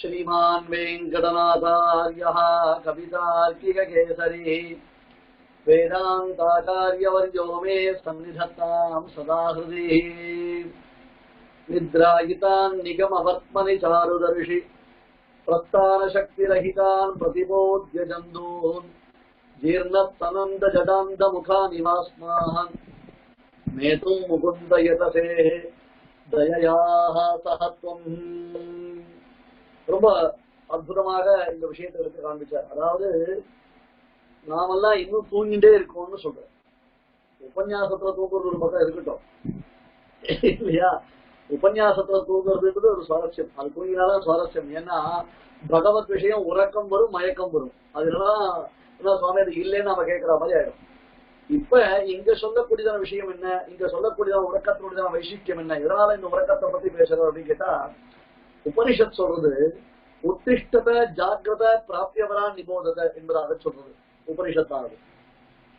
श्रीमान् वेंकटनाथार्यः कवितार्किककेसरी वेदान्ताचार्यवर्यो मे सन्निधत्तां सदा हृदि निद्रायितान् निगमवर्त्मनि चारुदर्शि प्रस्थानशक्तिरहितान् प्रतिबोध्य जन्तून् जीर्णत्तनन्दजडान्तमुखानिवास्मान् नेतुं मुकुन्द यतसेः दययाः सहत्वम् ரொம்ப அற்புதமாக இந்த விஷயத்தை எடுத்து காண்பிச்சார். அதாவது நாமெல்லாம் இன்னும் தூங்கிட்டே இருக்கோம்னு சொல்றேன். உபன்யாசத்துல தூங்குறது ஒரு பக்கம் இருக்கட்டும் இல்லையா, உபன்யாசத்துல தூங்குறதுன்றது ஒரு சுவாரஸ்யம். அது தூங்கினாதான் சுவாரஸ்யம். ஏன்னா பகவத் விஷயம் உறக்கம் வரும், மயக்கம் வரும். அதெல்லாம் சுவாமி அது இல்லைன்னு நாம கேட்கிற மாதிரி ஆயிடும். இப்ப இங்க சொல்லக்கூடியதான விஷயம் என்ன, இங்க சொல்லக்கூடியதான உறக்கத்தினுடையதான வைசிஷ்டியம் என்ன, இதனால இந்த உறக்கத்தை பத்தி பேசுறோம் அப்படின்னு கேட்டா, உபனிஷத் சொல்றது உத்திஷ்டத ஜாகிரத பிராப்தியவரா நிபோதத என்பதாக சொல்றது உபனிஷத்தானது.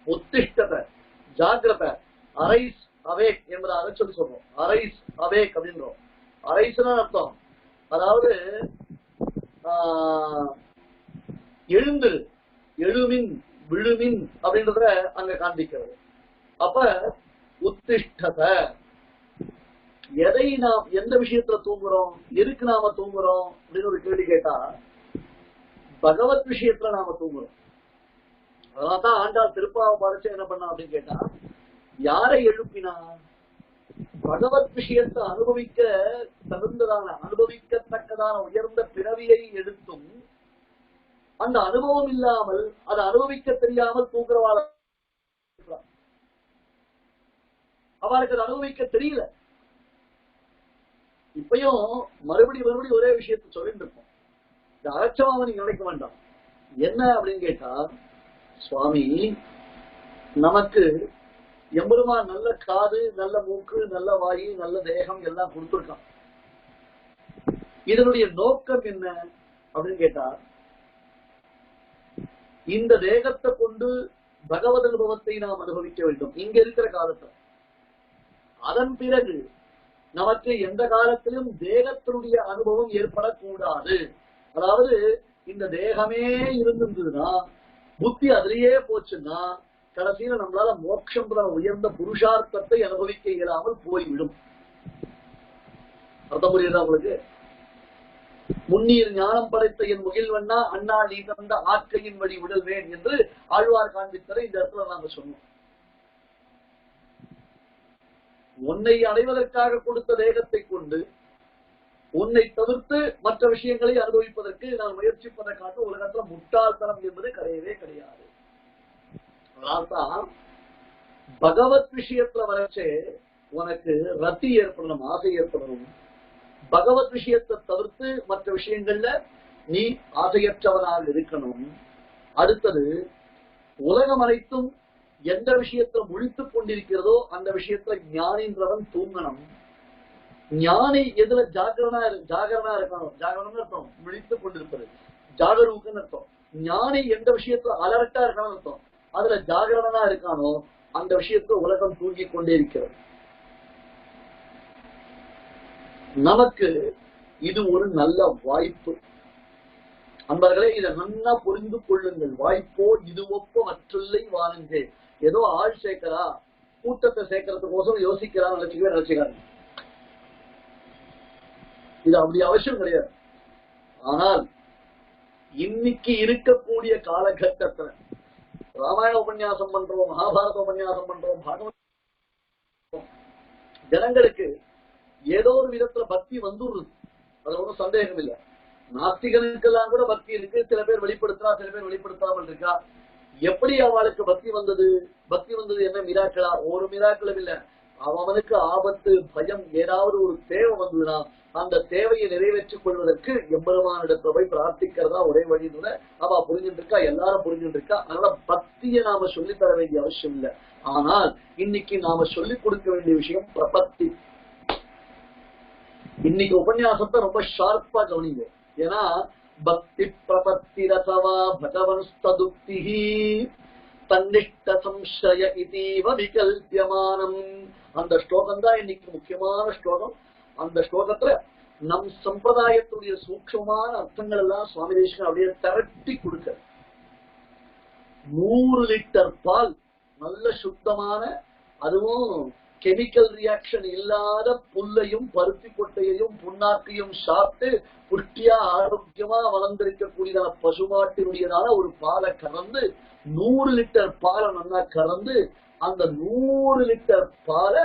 உத்திஷ்டத ஜாகிரத அரைஸ் அவேக் என்பதாக சொல்லி சொல்றோம். அரைஸ் அவேக் அப்படின்றோம். அரைஸ்னா அர்த்தம் அதாவது எழுந்து எழுமின் விழுமின் அப்படின்றத அங்க காண்பிக்கிறது. அப்ப உத்திஷ்டத எதை நாம் எந்த விஷயத்துல தூங்குறோம், எதுக்கு நாம தூங்குறோம் அப்படின்னு ஒரு கேள்வி கேட்டா பகவத் விஷயத்துல நாம தூங்குறோம். அதனால்தான் ஆண்டாள் திருப்பாவை படைச்சு என்ன பண்ணா அப்படின்னு கேட்டா, யாரை எழுப்பினா பகவத் விஷயத்தை அனுபவிக்க தகுந்ததான அனுபவிக்கத்தக்கதான உயர்ந்த பிறவியை எடுத்தும் அந்த அனுபவம் இல்லாமல் அதை அனுபவிக்க தெரியாமல் தூங்குறவாள் அவளுக்கு அதை அனுபவிக்க தெரியல. இப்பயும் மறுபடியும் ஒரே விஷயத்தை சொல்லிட்டு இருக்கோம். இந்த அலட்சமாவை நீங்க நினைக்க வேண்டாம். என்ன அப்படின்னு கேட்டா, சுவாமி நமக்கு எம்பெருமான் நல்ல காது, நல்ல மூக்கு, நல்ல வாயு, நல்ல தேகம் எல்லாம் கொடுத்துருக்கான். இதனுடைய நோக்கம் என்ன அப்படின்னு கேட்டா, இந்த தேகத்தை கொண்டு பகவத் அனுபவத்தை நாம் அனுபவிக்க வேண்டும் இங்க இருக்கிற காலத்துல. அதன் பிறகு நமக்கு எந்த காலத்திலும் தேகத்தினுடைய அனுபவம் ஏற்படக்கூடாது. அதாவது இந்த தேகமே இருந்திருந்ததுன்னா, புத்தி அதிலேயே போச்சுன்னா கடைசியில நம்மளால மோட்சம் உயர்ந்த புருஷார்த்தத்தை அனுபவிக்க இயலாமல் போய்விடும். அர்த்தம் புரியுதா உங்களுக்கு? முன்னீர் ஞானம் படைத்த என் முகில்வண்ணா அண்ணா நீ தந்த ஆக்கையின் வழி விடுவேன் என்று ஆழ்வார் காண்பித்தரை இந்த இடத்துல நாங்க சொன்னோம். உன்னை அடைவதற்காக கொடுத்த தேகத்தை கொண்டு உன்னை தவிர்த்து மற்ற விஷயங்களை அனுபவிப்பதற்கு நான் முயற்சிப்பதை காட்ட உலகத்துல முட்டாள்தனம் என்பது கிடையவே கிடையாது. அதனால்தான் பகவத் விஷயத்துல வரைச்சே உனக்கு ரத்தி ஏற்படணும், ஆசை ஏற்படணும். பகவத் விஷயத்தை தவிர்த்து மற்ற விஷயங்கள்ல நீ ஆசையற்றவனாக இருக்கணும். அடுத்தது, உலகம் அனைத்தும் எந்த விஷயத்துல முழித்துக் கொண்டிருக்கிறதோ அந்த விஷயத்துல ஞானின்றவன் தூங்கணும். ஞானி எதுல ஜாகரணா இருக்கணும். ஜாகரணம் அர்த்தம் முழித்துக் கொண்டிருப்பது, ஜாகரூகன்னு அர்த்தம். ஞானி எந்த விஷயத்துல அலர்ட்டா இருக்கணும் அர்த்தம். அதுல ஜாகரணனா இருக்கானோ அந்த விஷயத்துல உலகம் தூங்கிக் கொண்டே இருக்கிறது. நமக்கு இது ஒரு நல்ல வாய்ப்பு. அன்பர்களே, இதை நல்லா புரிந்து கொள்ளுங்கள். வாய்ப்போ இது ஒப்ப மற்றில்லை வாருங்கள். ஏதோ ஆள் சேர்க்கிறா, கூட்டத்தை சேர்க்கறதுக்கோசம் யோசிக்கிறான்னு நினைச்சுக்காரு. இது அப்படி அவசியம் கிடையாது. ஆனால் இன்னைக்கு இருக்கக்கூடிய காலகட்டத்துல ராமாயண உபன்யாசம் பண்றோம், மகாபாரத உபன்யாசம் பண்றோம், பாகவத ஜனங்களுக்கு ஏதோ ஒரு விதத்துல பக்தி வந்துடுது. அது ஒன்றும் சந்தேகம் இல்லை. நாஸ்திகனுக்கெல்லாம் கூட பக்தி இருக்கு. சில பேர் வெளிப்படுத்துறா, சில பேர் வெளிப்படுத்தாமல் இருக்கா. எப்படி அவளுக்கு பக்தி வந்தது? பக்தி வந்தது என்ன மிராக்களா? ஒரு மிராக்களும் இல்ல. அவனுக்கு ஆபத்து, பயம், ஏதாவது ஒரு தேவை வந்ததுன்னா அந்த தேவையை நிறைவேற்றிக் கொள்வதற்கு எம்பெருமானிடத்துல போய் பிரார்த்திக்கிறதா ஒரே வழியில அவ புரிஞ்சுட்டு இருக்கா, எல்லாரும் புரிஞ்சுட்டு இருக்கா. அதனால பக்தியை நாம சொல்லி தர வேண்டிய அவசியம் இல்லை. ஆனால் இன்னைக்கு நாம சொல்லிக் கொடுக்க வேண்டிய விஷயம் பிரபத்தி. இன்னைக்கு உபன்யாசத்தை ரொம்ப ஷார்ப்பா கவனிங்க. ஏன்னா பக்தி பிரபத்தி ரசவா பகவன்ஸ்ததுக்தி தன்னிஷ்ட சம்சய இதீவ விகல்பியமானம். அந்த ஸ்லோகம் தான் இன்னைக்கு முக்கியமான ஸ்லோகம். அந்த ஸ்லோகத்துல நம் சம்பிரதாயத்துடைய சூட்சமான அர்த்தங்கள் எல்லாம் சுவாமி தேசிகன் அப்படியே திரட்டி கொடுக்க 100 லிட்டர் பால் நல்ல சுத்தமான, அதுவும் கெமிக்கல் ரியாக்ஷன் இல்லாத புல்லையும் பருத்தி கொட்டையையும் புண்ணாக்கையும் சாப்பிட்டு புஷ்டியா ஆரோக்கியமா வளர்ந்திருக்கக்கூடியதான பசுமாட்டினுடையதான ஒரு பாலை கறந்து 100 லிட்டர் பாலை நல்லா கறந்து அந்த 100 லிட்டர் பாலை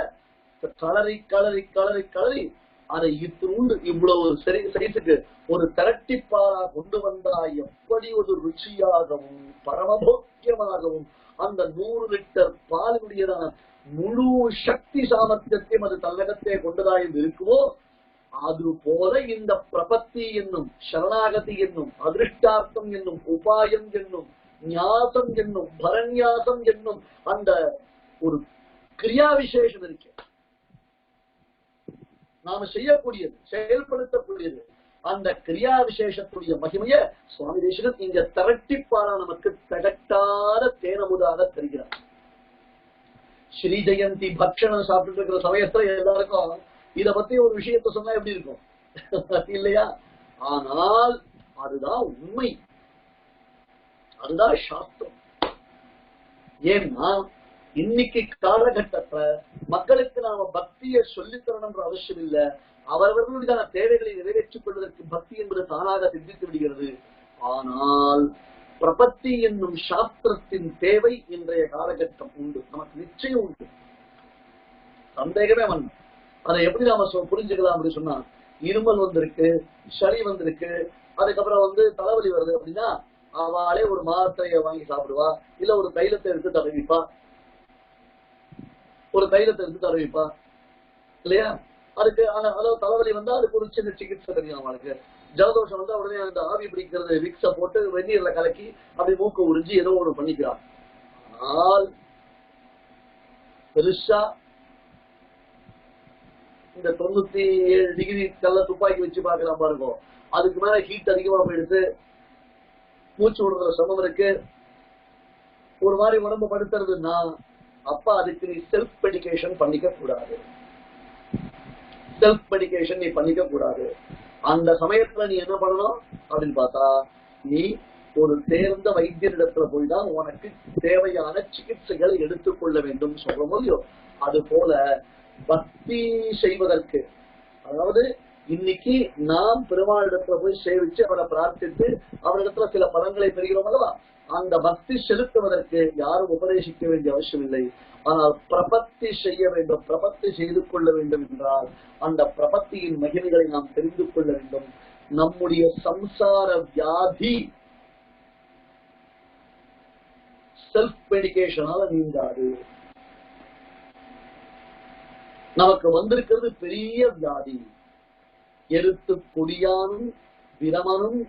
கலரி கலரி கலரி கலரி அதை இத்தினூண்டு இவ்வளவு சைஸுக்கு ஒரு திரட்டி பாலா கொண்டு வந்தா எப்படி ஒரு ருச்சியாகவும் பரமபோக்கியமாகவும் அந்த 100 லிட்டர் பாலினுடையதான முழு சக்தி சாமர்த்தியத்தையும் அது தன்னகத்தை கொண்டதாயும் இருக்குமோ, அது போல இந்த பிரபத்தி என்னும் சரணாகதி என்னும் அதிருஷ்டார்த்தம் என்னும் உபாயம் என்னும் ஞாசம் என்னும் பரநியாசம் என்னும் அந்த ஒரு கிரியா விசேஷம் இருக்கு, நாம செய்யக்கூடியது செயல்படுத்தக்கூடியது. அந்த கிரியா விசேஷத்துடைய மகிமைய சுவாமி தேசிகன் இங்க திரட்டிப்பாரா நமக்கு தகட்டாத தேனமுதாக தருகிறார். ஸ்ரீ ஜெயந்தி பக்ஷணம் சாப்பிட்டு இருக்கிற சமயத்துல எல்லாருக்கும் இத பத்தி ஒரு விஷயத்த சொன்னா எப்படி இருக்கும் இல்லையா? ஆனால் அதுதான் உண்மை, அதுதான் சாஸ்திரம். ஏன்னா இன்னைக்கு காலகட்டத்துல மக்களுக்கு நாம பக்தியை சொல்லித்தரணும்ன்ற அவசியம் இல்லை. அவர்களுடைய தேவைகளை நிறைவேற்றிக் கொள்வதற்கு பக்தி என்பது தானாக சித்தித்து விடுகிறது. ஆனால் பிரபத்தி என்னும் சாஸ்திரத்தின் தேவை இன்றைய காலகட்டம் உண்டு, நமக்கு நிச்சயம் உண்டு, சந்தேகமே வந்து. அதை எப்படி நாம புரிஞ்சுக்கலாம் அப்படின்னு சொன்னா, இருமல் வந்திருக்கு, சளி வந்திருக்கு, அதுக்கப்புறம் தலைவலி வருது அப்படின்னா அவளே ஒரு மாத்திரையை வாங்கி சாப்பிடுவா, இல்ல ஒரு தைலத்தை எடுத்து தடவிப்பா, இல்லையா? அதுக்கு அதாவது தலைவலி வந்தா அதுக்கு ஒரு சின்ன சிகிச்சை தெரியும் அவளுக்கு. ஜலதோஷம் வந்தா உடனே அந்த ஆவி பிடிக்கிறது விக்ஸ போட்டு வெந்நீர்ல கலக்கி அப்படி மூக்க உறிஞ்சி ஏதோ ஒண்ணு பண்ணிக்கிறான். ஆனால் பெருசா இந்த 97 டிகிரி கல்ல துப்பாக்கி வச்சு பாக்கலாம் பாருங்க, அதுக்கு மேல ஹீட் அதிகமா போயிடுது, மூச்சு விடுற சிரமம் இருக்கு, ஒரு மாதிரி உடம்பு படுத்துறதுன்னா அப்ப அதுக்கு நீ செல்ஃப் மெடிகேஷன் பண்ணிக்க கூடாது. நீ பண்ணிக்க கூடாது. அந்த சமயத்துல நீ என்ன பண்ணணும் அப்படின்னு பார்த்தா, நீ ஒரு தேர்ந்த வைத்தியரிடத்துல போய் தான் உனக்கு தேவையான சிகிச்சைகளை எடுத்துக்கொள்ள வேண்டும் சொல்லும் போது, அது போல பக்தி செய்வதற்கு, அதாவது இன்னைக்கு நாம் பெருமாளிடத்துல போய் சேவிச்சு அவரை பிரார்த்தித்து அவரிடத்துல சில பலன்களை பெறுகிறோம் அல்லவா, அந்த பக்தி செலுத்துவதற்கு யாரும் உபதேசிக்க வேண்டிய அவசியம் இல்லை. ஆனால் பிரபத்தி செய்ய வேண்டும், பிரபத்தி செய்து கொள்ள வேண்டும் என்றால் அந்த பிரபத்தியின் மகிமைகளை நாம் தெரிந்து கொள்ள வேண்டும். நம்முடைய சம்சார வியாதி செல்ஃப் மெடிகேஷனால நீங்காது. நமக்கு வந்திருக்கிறது பெரிய வியாதி. எருத்து கொடியானும் பிரமனும்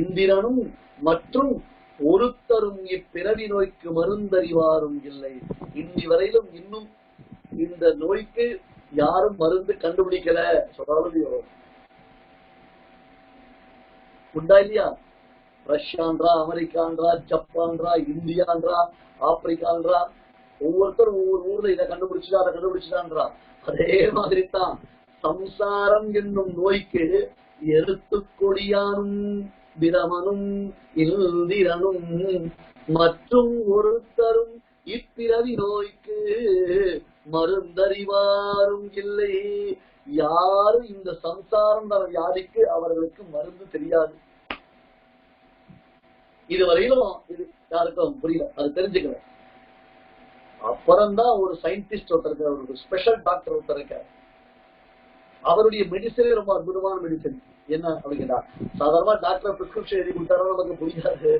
இந்திரனும் மற்றும் ஒருத்தரும் இப்பிறவி நோய்க்கு மருந்தறிவாரும் இல்லை. இன்னி வரையிலும் இன்னும் இந்த நோய்க்கு யாரும் மருந்து கண்டுபிடிக்கல சொல்றாலும் உண்டா இல்லையா? ரஷ்யான்றா, அமெரிக்கான்றா, ஜப்பான்றா, இந்தியான்றா, ஆப்பிரிக்கான்றா, ஒவ்வொருத்தரும் ஒவ்வொரு ஊர்ல இதை கண்டுபிடிச்சுட்டா அதை கண்டுபிடிச்சுட்டான்றா. அதே மாதிரி தான் சம்சாரம் என்னும் நோய்க்கு எருத்து கொடியானும் பிரமனும் இந்திரனும் மற்றும் ஒருத்தரும் இப்பிறவி நோய்க்கு மருந்தறிவாரும் இல்லை. யாரும் இந்த சம்சாரம் வியாதிக்கு அவர்களுக்கு மருந்து தெரியாது. இதுவரையிலும் இது யாருக்கும் புரியல, அது தெரிஞ்சுக்கல. அப்புறம்தான் ஒரு சயின்டிஸ்ட் ஒருத்தர் இருக்கார், ஒரு ஸ்பெஷல் டாக்டர் ஒருத்தர் இருக்கார். அவருடைய மெடிசனே ரொம்ப அற்புதமான மெடிசன். என்ன அப்படின்னா, சாதாரணமா டாக்டர் பிரிஸ்கிரிப்ஷன் எழுதி கொடுத்தாரோ நமக்கு புரியாது,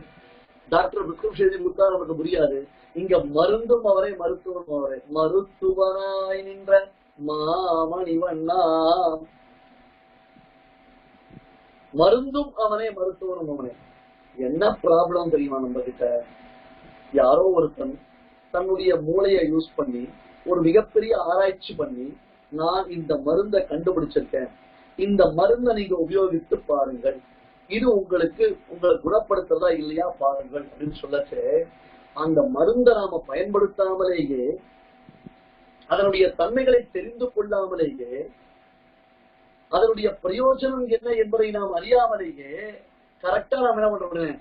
டாக்டர் பிரிஸ்கிரிப்ஷன் எழுதி கொடுத்தா நமக்கு புரியாது. இங்க மருந்தும் அவரே மருத்துவம் அவரே. மருத்துவனாய் நின்ற மாமணிவண்ணா, மருந்தும் அவனே மருத்துவனும் அவனே. என்ன ப்ராப்ளம் தெரியுமா நம்ம கிட்ட? யாரோ ஒருத்தன் தன்னுடைய மூளையை யூஸ் பண்ணி ஒரு மிகப்பெரிய ஆராய்ச்சி பண்ணி, நான் இந்த மருந்தை கண்டுபிடிச்சிருக்கேன், இந்த மருந்தை நீங்க உபயோகித்து பாருங்கள், இது உங்களை குணப்படுத்துறதா இல்லையா பாருங்கள் அப்படின்னு சொல்லச்சு, அந்த மருந்தை நாம பயன்படுத்தாமலேயே, அதனுடைய தன்மைகளை தெரிந்து கொள்ளாமலேயே அதனுடைய பிரயோஜனம் என்ன என்பதை நாம் அறியாமலேயே கரெக்டா நாம் என்ன பண்றோம்,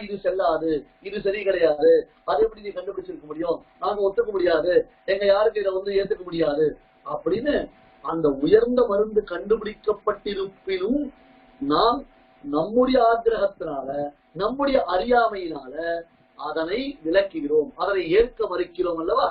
இது செல்லாது, இது சரி கிடையாது, அது எப்படி நீ கண்டுபிடிச்சிருக்க முடியும், நாங்க ஒத்துக்க முடியாது, எங்க யாருக்கு இதை ஏத்துக்க முடியாது அப்படின்னு அந்த உயர்ந்த மருந்து கண்டுபிடிக்கப்பட்டிருப்பினும் நாம் நம்முடைய ஆக்கிரகத்தினால நம்முடைய அறியாமையினால அதனை விளக்குகிறோம், அதனை ஏற்க மறுக்கிறோம் அல்லவா.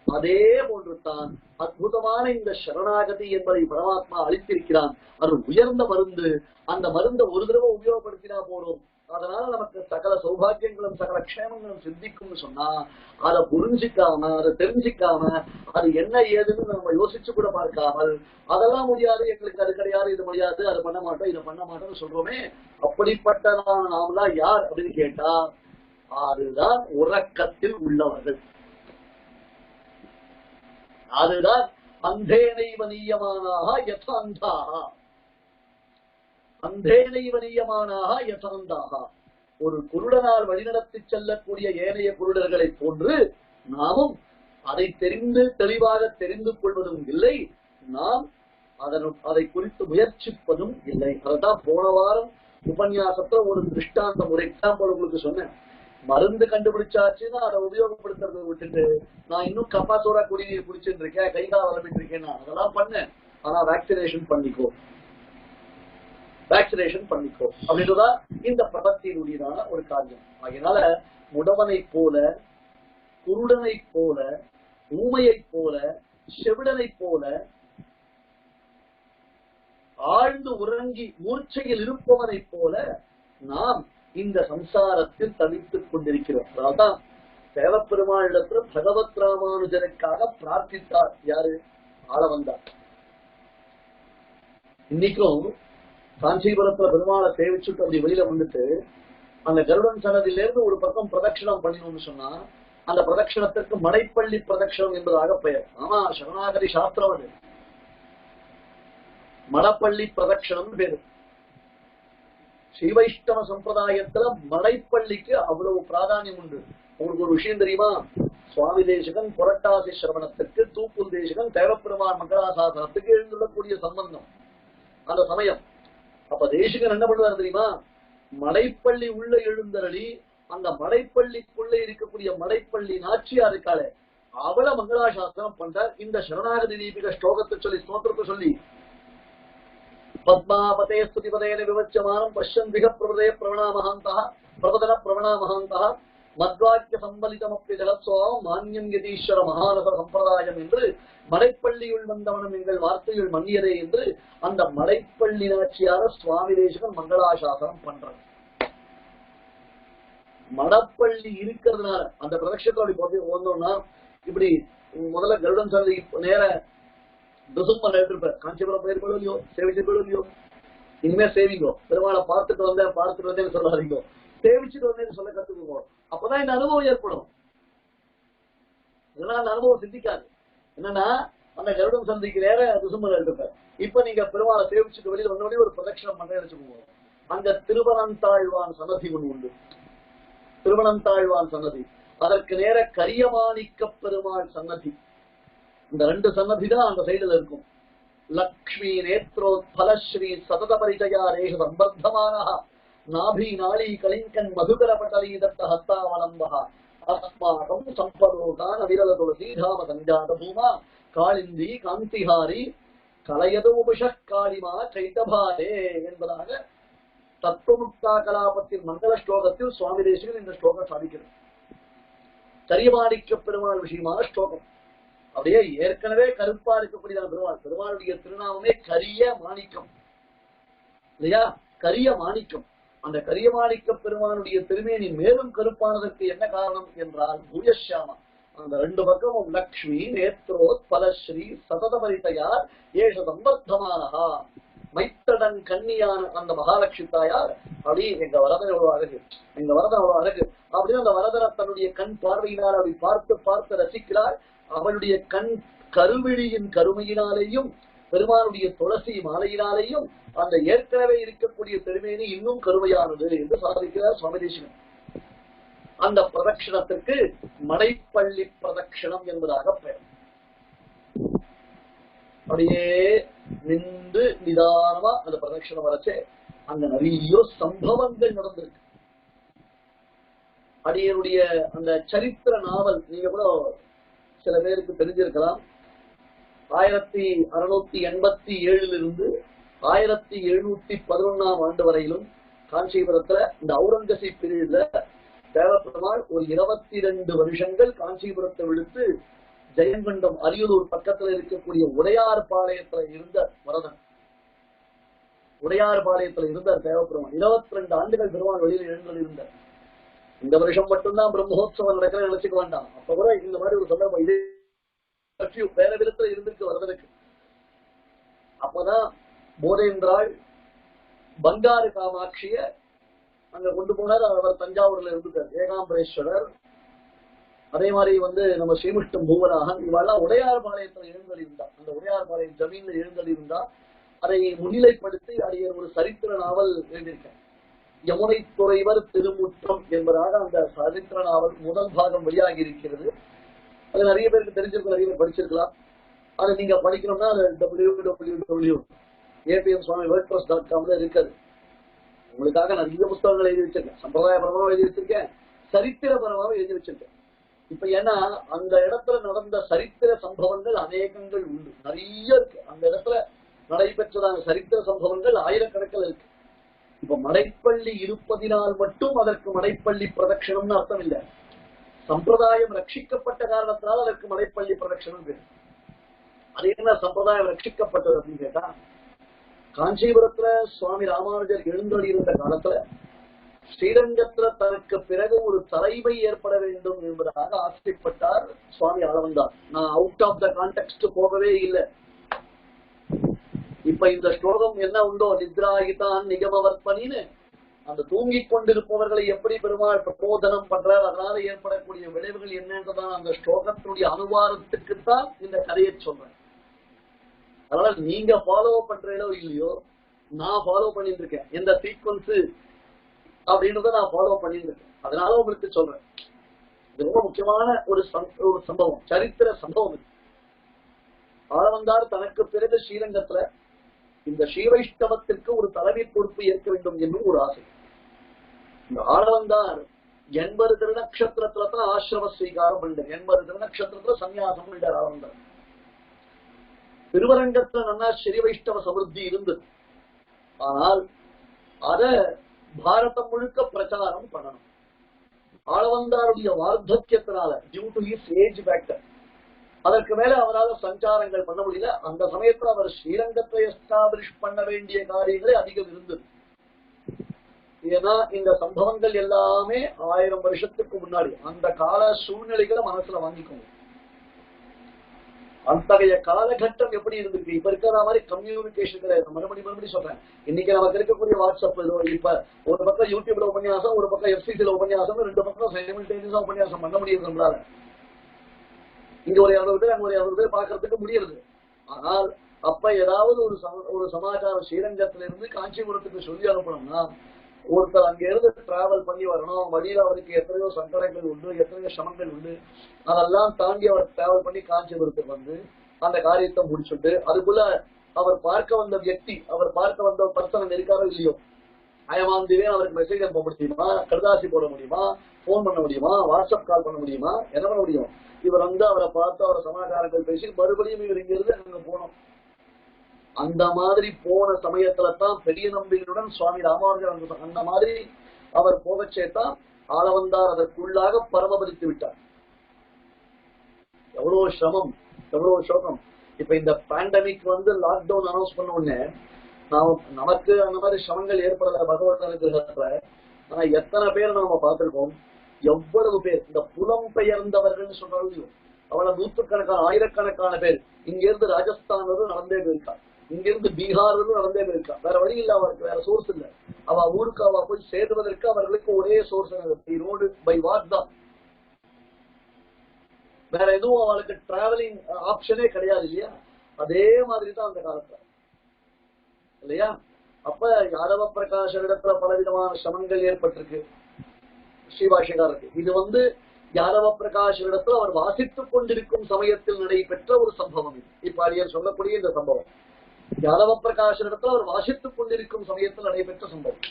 அதே போன்றுதான் அற்புதமான இந்த சரணாகதி என்பதை பரமாத்மா அளித்திருக்கிறான். அது உயர்ந்த மருந்து. அந்த மருந்தை ஒரு தடவை உபயோகப்படுத்தினா போறோம், அதனால நமக்கு சகல சௌபாகியங்களும் சகல க்ஷேமங்களும் சித்திக்கும்னு சொன்னா அதை புரிஞ்சிக்காம அதை தெரிஞ்சிக்காம அது என்ன ஏதுன்னு நம்ம யோசிச்சு கூட பார்க்காமல் அதெல்லாம் முடியாது, எங்களுக்கு அது கிடையாது, இது முடியாது, அது பண்ண மாட்டோம், இதை பண்ண மாட்டோம்னு சொல்றோமே, அப்படிப்பட்ட நாமெல்லாம் யார் அப்படின்னு கேட்டா அதுதான் உறக்கத்தில் உள்ளவர்கள். அதுதான் அந்தேனைவ நீயமானாக யதாந்தாக, அந்தேனைவ நீயமானாக யதாந்தாக. ஒரு குருடனால் வழிநடத்தி செல்லக்கூடிய ஏனைய குருடர்களை போன்று நாமும் அதை தெரிந்து தெளிவாக தெரிந்து கொள்வதும் இல்லை, நாம் அதை குறித்து முயற்சிப்பதும் இல்லை. அதைதான் போன வாரம் உபன்யாசத்துல ஒரு திருஷ்டாந்தம், ஒரு எக்ஸாம்பிள் உங்களுக்கு சொன்னேன். மருந்து கண்டுபிடிச்சாச்சுன்னா அதை உபயோகப்படுத்துறதை விட்டுட்டு நான் இன்னும் கப்பாசோரா குடிநீர் குடிச்சுட்டு இருக்கேன், கைகால் வளர்ந்துட்டு இருக்கேன், அதெல்லாம் பண்ணேன். ஆனா வேக்சினேஷன் பண்ணிக்கோ, வேக்சினேஷன் பண்ணிக்கோ அப்படின்றதா இந்த பிரபத்தினுடையதான ஒரு காரியம். அதனால முடவனை போல, குருடனை போல, ஊமையை போல, செவிடனை போல, ஆழ்ந்து உறங்கி மூர்ச்சையில் இருப்பவனை போல நாம் இந்த சம்சாரத்தில் தவித்துக் கொண்டிருக்கிறோம். அதான் தேவப்பெருமாளிடத்துல பகவத் ராமானுஜருக்காக பிரார்த்தித்தார். யாரு? ஆளவந்தார். இன்னைக்கும் காஞ்சிபுரத்துல பெருமாளை சேவிச்சுட்டு அப்படி வெளியில வந்துட்டு அந்த கருடன் சன்னதியில இருந்து ஒரு பக்கம் பிரதட்சிணம் பண்ணணும்னு சொன்னா அந்த பிரதட்சிணத்திற்கு மடைப்பள்ளி பிரதட்சிணம் என்பதாக பெயர். ஆமா, சரணாகதி சாஸ்திரம் அது. மடப்பள்ளி பிரதட்சிணம் பேரு. ஸ்ரீவைஷ்ணவ சம்பிரதாயத்துல மடைப்பள்ளிக்கு அவ்வளவு பிராதானியம் உண்டு. உங்களுக்கு ஒரு விஷயம் தெரியுமா? சுவாமி தேசிகன் புரட்டாசி சிரவணத்துக்கு, தூப்புல் தேசிகன் தேவப்பெருமான் மங்களாசாசனத்துக்கு எழுந்துள்ளக்கூடிய சம்பந்தம் அந்த சமயம். அப்ப தேசிகன் என்ன பண்ணுவார் தெரியுமா? மடைப்பள்ளி உள்ள எழுந்தருளி அந்த மடைப்பள்ளிக்குள்ள இருக்கக்கூடிய மடைப்பள்ளி நாச்சியா இருக்காளே அவளை மங்களாசாசனம் பண்றார். இந்த சரணாகதி தீபிக ஸ்லோகத்தை சொல்லி ஸ்தோத்திரத்தை சொல்லி பத்மாபதே ஸ்துதிபதேன விவச்சமானம் பஷ்யந்திக பிரபதய பிரவணாமஹாந்தா பிரபதன பிரவணாமஹாந்தா மத்வாக்கிய சம்பலிதமப்பி ஜலத்சோம் மான்யம் யதீஸ்வர மகாநக சம்பிரதாயம் என்று மடைப்பள்ளியுள் வந்தவனும் எங்கள் வார்த்தையுள் மன்னியரே என்று அந்த மடைப்பள்ளி நாச்சியார சுவாமி தேசிகன் மங்களாசாசனம் பண்றாங்க. மடப்பள்ளி இருக்கிறதுனால அந்த பிரதட்சத்துல அப்படி வந்தோம்னா இப்படி முதல்ல கருடன் சன்னதி நேர துசும்மன் எடுத்திருப்பார். காஞ்சிபுரம் போயிருக்கோ இல்லையோ, சேவிச்சிருக்கோ இல்லையோ, இனிமே சேவிங்கோ. பெருமாளை பார்த்துட்டு வந்தேன்னு சொல்லாதீங்க, சேவிச்சுட்டு வந்தேன்னு சொல்ல கத்துக்குவோம். அப்பதான் இந்த அனுபவம் ஏற்படும். இதெல்லாம் அந்த அனுபவம் சித்திக்காது. என்னன்னா அந்த கருடன் சந்தைக்கு நேர துசும்மன் எடுத்திருப்பார். இப்ப நீங்க பெருமாளை சேவிச்சுட்டு வெளியில வந்தோடனே ஒரு பிரதட்சணம் பண்றேன்னு வச்சுக்கோங்க. அங்க திருவனந்தாழ்வான் சன்னதி ஒண்ணு உண்டு. திருவனந்தாழ்வான் சன்னதி, அதற்கு நேர கரியமாணிக்க பெருமாள் சன்னதி. இந்த ரெண்டு சன்னதி தான் அந்த சைடுல இருக்கும். லக்ஷ்மி நேத்ரோத்பலஸ்ரீ சதத பரிச்சயா ரேஷ சம்பர்த்தமான நாபி நாளி கலிங்கன் மதுகர பட்டலீ தத்த ஹஸ்தாவலம்பா அஸ்மாகம் சம்பதோகான் அவிரல துளசீதாம சஞ்சாத பூமா காளிந்தி காந்திஹாரி கலையதோபுஷ காளிமா சைத்தபாரே என்பதாக தத்துவமுக்தா கலாபத்தின் மங்கள ஸ்லோகத்தில் சுவாமி தேசிகன் இந்த ஸ்லோகம் சாதிக்கிறது. கரியமாணிக்க பெருமாள் விஷயமான ஸ்லோகம். அப்படியே ஏற்கனவே கருப்பா இருக்கக்கூடிய பெருமாள், பெருமாளுடைய திருநாமமே கரிய மாணிக்கம் இல்லையா? கரிய மாணிக்கம். அந்த கரிய மாணிக்க பெருமானுடைய திருமேனி மேலும் கருப்பானதற்கு என்ன காரணம் என்றால் பூயஷாமா. அந்த ரெண்டு பக்கமும் லக்ஷ்மி நேத்ரோத்பலஸ்ரீ சதத பரிதயார் ஏஷ சம்பர்த்தமானஹா, மைத்தடன் கன்னியான அந்த மகாலட்சுமி தாயார் அப்படி எங்க வரதன் எவ்வளவு அழகு, எங்க வரதன் எவ்வளவு அழகு அப்படின்னு அந்த வரதனை தன்னுடைய கண் பார்வையினால் அப்படி பார்த்து பார்த்து ரசிக்கிறார். அவளுடைய கண் கருவிழியின் கருமையினாலேயும் பெருமானுடைய துளசி மாலையினாலேயும் அந்த ஏற்கனவே இருக்கக்கூடிய பெருமேனி இன்னும் கருமையானது என்று சாதிக்கிறார் சுவாமி தேசிகன். அந்த பிரதட்சிணத்திற்கு மடைப்பள்ளி பிரதட்சிணம் என்பதாக பெயர். அப்படியே நின்று நிதானமா அந்த பிரதட்சணம் வரைச்சே அங்க நிறைய சம்பவங்கள் நடந்திருக்கு. அடியனுடைய அந்த சரித்திர நாவல் நீங்க கூட சில பேருக்கு தெரிஞ்சிருக்கலாம். 1687 1711 ஆண்டு வரையிலும் காஞ்சிபுரத்துல இந்த அவுரங்கசீப் பீரியட்ல தேவப்பெருமாள் ஒரு 22 வருஷங்கள் காஞ்சிபுரத்தை விடுத்து ஜெயங்கொண்டம் அரியலூர் பக்கத்துல இருக்கக்கூடிய உடையார்பாளையத்துல இருந்த வரதன், உடையார்பாளையத்துல இருந்தார் தேவப்பெருமாள். 22 ஆண்டுகள் பெருமாள் வெளியில் எழுந்தல் இருந்தார். இந்த வருஷம் மட்டும்தான் பிரம்மோத்சவம் நடக்கிற நினைச்சுக்க வேண்டாம். அப்ப கூட இந்த மாதிரி ஒரு சந்தர்ப்பம் இதே வேற விதத்துல இருந்திருக்கு வரதனுக்கு. அப்பதான் போதேந்திராள் பங்காரு காமாட்சிய அங்க கொண்டு போனார். அவர் தஞ்சாவூர்ல இருந்துட்டார். ஏகாம்பரேஸ்வரர், அதே மாதிரி நம்ம ஸ்ரீமுஷ்டம் பூவராகன், இவெல்லாம் உடையார்பாளையத்துல எழுந்தல் இருந்தா. அந்த உடையார்பாளையம் ஜமீன்ல எழுந்தல் இருந்தா. அதை முன்னிலைப்படுத்தி அடிய ஒரு சரித்திர நாவல் எழுதியிருக்கேன். யமுனை துறைவர் திருமுற்றம் என்பதாக அந்த சரித்திர நாவல் முதல் பாகம் வெளியாகி இருக்கிறது. அது நிறைய பேருக்கு தெரிஞ்சிருக்கும், நிறைய பேர் படிச்சிருக்கலாம். அதை நீங்க படிக்கணும்னா அது www.apmswami.wordpress.com இருக்காது. உங்களுக்காக நிறைய புத்தகங்கள் எழுதி வச்சிருக்கேன். சம்பிரதாயபரமாக எழுதி வச்சிருக்கேன், சரித்திரபரமாக எழுதி வச்சிருக்கேன். இப்ப ஏன்னா அந்த இடத்துல நடந்த சரித்திர சம்பவங்கள் அநேகங்கள் உண்டு, நிறைய இருக்கு. அந்த இடத்துல நடைபெற்றதான சரித்திர சம்பவங்கள் ஆயிரக்கணக்கில் இருக்கு. இப்ப மடைப்பள்ளி இருப்பதினால் மட்டும் அதற்கு மடைப்பள்ளி பிரதட்சணம்னு அர்த்தம் இல்லை. சம்பிரதாயம் ரட்சிக்கப்பட்ட காரணத்தினால் அதற்கு மடைப்பள்ளி பிரதட்சணம் வேணும். அது என்ன சம்பிரதாயம் ரட்சிக்கப்பட்டது அப்படின்னு கேட்டா, காஞ்சிபுரத்துல சுவாமி ராமானுஜர் எழுந்தொழி இருந்த காலத்துல ஸ்ரீரங்கத்துல தனக்கு பிறகு ஒரு தலைமை ஏற்பட வேண்டும் என்பதாக ஆசைப்பட்டார் சுவாமி ஆளவந்தார். நான் அவுட் ஆஃப் த கான்டெக்ஸ்ட் போகவே இல்லை. இப்ப இந்த ஸ்லோகம் என்ன உண்டோ, நித்ராகிதான் நிகமவர்ப்பணின்னு, அந்த தூங்கிக் கொண்டிருப்பவர்களை எப்படி பெருமாள் பிரபோதனம் பண்றார், அதனால ஏற்படக்கூடிய விளைவுகள் என்னன்றதான் அந்த ஸ்லோகத்தினுடைய அனுவாதத்துக்குத்தான் இந்த கதையை சொல்றேன். அதனால நீங்க ஃபாலோ பண்றீங்களோ இல்லையோ, நான் ஃபாலோ பண்ணிட்டு இருக்கேன். எந்த சீக்வன்ஸ் அப்படின்றத நான் ஃபாலோ பண்ணிட்டு இருக்கேன். அதனால உங்களுக்கு சொல்றேன். இது ரொம்ப முக்கியமான ஒரு சம்பவம், சரித்திர சம்பவம். ஆளவந்தார் தனக்கு பிறகு ஸ்ரீரங்கத்துல இந்த ஸ்ரீவைஷ்ணவத்திற்கு ஒரு தலைமை பொறுப்பு ஏற்க வேண்டும் என்னும் ஒரு ஆசை. இந்த ஆளவந்தார் 80 திருநக்ஷத்திரத்துலதான் ஆசிரம ஸ்வீகாரம் பண்ணிட்டார். 80 திருநக்ஷத்திரத்துல சன்னியாசம் பண்ணிட்டார் ஆளவந்தார். திருவரங்கத்துல நல்லா ஸ்ரீ வைஷ்ணவ சமிருத்தி இருந்தது. ஆனால் அத பாரதம் முழுக்க பிரச்சாரம் பண்ணணும். ஆளவந்தாருடைய வார்த்தக்கியத்தினால, due to his age factor, அதற்கு மேல அவரால் சஞ்சாரங்கள் பண்ண முடியல. அந்த சமயத்துல அவர் ஸ்ரீரங்கத்தை எஸ்டாபிளிஷ் பண்ண வேண்டிய காரியங்களே அதிகம் இருந்தது. ஏன்னா இந்த சம்பவங்கள் எல்லாமே 1000 வருஷத்துக்கு முன்னாடி அந்த கால சூழ்நிலைகளை மனசுல வாங்கிக்கோங்க. அத்தகைய காலகட்டம் எப்படி இருந்திருக்கு. இப்ப இருக்கிற மாதிரி கம்யூனிகேஷன் கிடையாது. மறுபடியும் சொல்றேன், இன்னைக்கு நமக்கு இருக்கக்கூடிய வாட்ஸ்அப், இப்ப ஒரு பக்கம் யூடியூப்ல உபன்யாசம், ஒரு பக்கம் எஃப்சிசில உபன்யாசம், 2 பக்கம் சைமல்டேனியஸா உபன்யாசம் பண்ண முடியுது நம்மளால. இங்க ஒரு 200 பேர், அங்க ஒரு 200 பேர் பாக்குறதுக்கு முடியறது. ஆனால் அப்ப ஏதாவது ஒரு சமாச்சாரம் ஸ்ரீரங்கத்துல இருந்து காஞ்சிபுரத்துக்கு சொல்லி அனுப்பணும்னா ஒருத்தர் அங்க இருந்து டிராவல் பண்ணி வரணும். வழியில அவருக்கு எத்தனையோ சங்கடங்கள் உண்டு, எத்தனையோ சிரமங்கள் உண்டு. அதெல்லாம் தாண்டி அவர் டிராவல் பண்ணி காஞ்சிபுரத்துக்கு வந்து அந்த காரியத்தை முடிச்சுட்டு, அதுக்குள்ள அவர் பார்க்க வந்த வியக்தி, அவர் பார்க்க வந்த பர்சன் இருக்காரோ இல்லையோ, அயமாந்திவே அவருக்கு மெசேஜ் அனுப்ப முடியுமா, கடுதாசி போட முடியுமா, போன் பண்ண முடியுமா, வாட்ஸ்அப் கால் பண்ண முடியுமா, என்ன பண்ண முடியும்? இவர் அவரை பார்த்து அவரை சமாச்சாரங்கள் பேசி மறுபடியும் இவர் இங்கிருந்து அங்க போனோம். அந்த மாதிரி போன சமயத்துல தான் பெரிய நம்பிக்கையுடன் சுவாமி ராமானுஜர் அந்த மாதிரி அவர் போகச்சேத்தான் ஆளவந்தார் அதற்குள்ளாக பரமபதித்து விட்டார். எவ்வளவு சிரமம், எவ்வளவு சோகம். இப்ப இந்த பேண்டமிக் லாக்டவுன் அனௌன்ஸ் பண்ண உடனே நமக்கு அந்த மாதிரி சிரமங்கள் ஏற்படல பகவத் அனுகிரகத்துல. ஆனா எத்தனை பேர் நாம பார்த்திருக்கோம், எவ்வளவு பேர் இந்த புலம் பெயர்ந்தவர்கள் சொல்றாங்க. அவ்வளவு நூற்றுக்கணக்கான ஆயிரக்கணக்கான பேர் இங்க இருந்து ராஜஸ்தான் நடந்தே போயிருக்கா, இங்க இருந்து பீகார் நடந்தே போயிருக்கா. வேற வழி இல்ல, அவருக்கு வேற சோர்ஸ் இல்ல. அவ ஊருக்கு அவ போய் சேர்வதற்கு அவர்களுக்கு ஒரே சோர்ஸ் ரோடு பை வாக் தான். வேற எதுவும் அவளுக்கு டிராவலிங் ஆப்ஷனே கிடையாது இல்லையா? அதே மாதிரிதான் அந்த காலத்துல இல்லையா? அப்ப யாதவ பிரகாஷரிடத்துல பலவிதமான சிரமங்கள் ஏற்பட்டிருக்கு ஸ்ரீபாஷகாருக்கு. இது யாதவ பிரகாஷரிடத்துல அவர் வாசித்துக் கொண்டிருக்கும் சமயத்தில் நடைபெற்ற ஒரு சம்பவம். இது இப்ப அடியர் சொல்லக்கூடிய இந்த சம்பவம் யாதவ பிரகாசரிடத்தில் அவர் வாசித்துக் கொண்டிருக்கும் சமயத்தில் நடைபெற்ற சம்பவம்.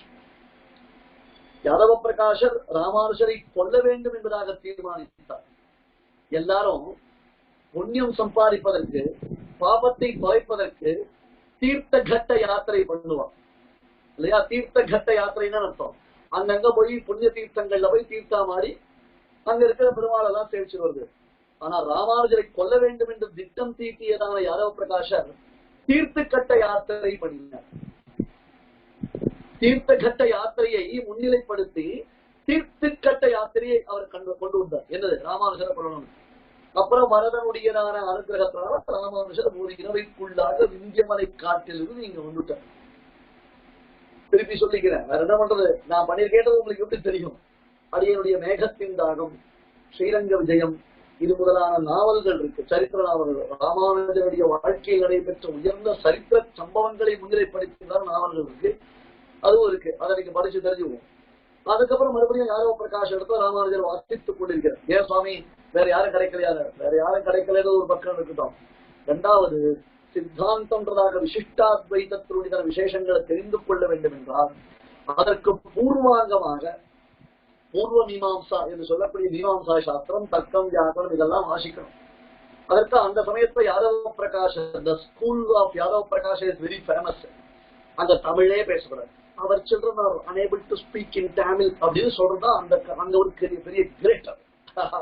யாதவ பிரகாசர் ராமானுஜரை கொல்ல வேண்டும் என்பதாக தீர்மானித்தார். எல்லாரும் புண்ணியம் சம்பாதிப்பதற்கு, பாபத்தை தொலைப்பதற்கு தீர்த்த கட்ட யாத்திரை பண்ணுவான் இல்லையா? தீர்த்த கட்ட யாத்திரைன்னு அர்த்தம். அங்கங்க போய் புண்ணிய தீர்த்தங்கள்ல போய் தீர்த்தாமாடி அங்க இருக்கிற பெருமாள் எல்லாம் சேவிச்சு வருது. ஆனா ராமானுஜரை கொல்ல வேண்டும் என்று திட்டம் தீட்டியதான யாதவ பிரகாஷர் தீர்த்த கட்ட யாத்திரை பண்ணினார். தீர்த்த கட்ட யாத்திரையை முன்னிலைப்படுத்தி தீர்த்த கட்ட யாத்திரையை அவர் கொண்டு வந்தார். என்னது? ராமானுஜரை கொள்ளணும். அப்புறம் வரதனுடையதான அனுகிரகத்தினால ராமானுஜர் ஒரு இரவைக்குள்ளாக விந்தியமலை காட்டிலிருந்து நீங்க வந்துட்டார். திருப்பி சொல்லிக்கிறேன், வேற என்ன பண்றது? நான் பண்ணிருக்கேன்றது உங்களுக்கு எப்படி தெரியும்? அடியனுடைய மேகத்தின் தாகம், ஸ்ரீரங்க விஜயம், இது முதலான நாவல்கள் இருக்கு, சரித்திர நாவல்கள். ராமானுஜருடைய வாழ்க்கையில் நடைபெற்ற உயர்ந்த சரித்திர சம்பவங்களை முன்னிலைப்படுத்திதான் நாவல்கள் இருக்கு, அதுவும் இருக்கு. அதை நீங்க படிச்சு தெரிஞ்சுக்குவோம். அதுக்கப்புறம் மறுபடியும் யாதவ பிரகாஷ் எடுத்து ராமானுஜர் வாசித்துக் கொண்டிருக்கிறார். ஏன் சுவாமி வேற யாரும் கிடைக்கலையாது? வேற யாரும் கிடைக்கலன்னு ஒரு பக்கம் இருக்கட்டும். இரண்டாவது, சித்தாந்தம்ன்றதாக விசிஷ்டாத்வைதத்தினுடைய விசேஷங்களை தெரிந்து கொள்ள வேண்டும் என்றால் அதற்கு பூர்வாங்கமாக பூர்வ மீமாம்சா என்று சொல்லக்கூடிய மீமாம்சா சாஸ்திரம், தர்க்கம், வியாக்கரணம் இதெல்லாம் வாசிக்கணும். அதற்கு அந்த சமயத்துல Yadava Prakash, the school of Yadava Prakash is very famous. அந்த தமிழே பேசக்கூடாது. அவர் children are unable to speak in Tamil அப்படின்னு சொல்றதா அந்த ஒரு பெரிய கிரேட்,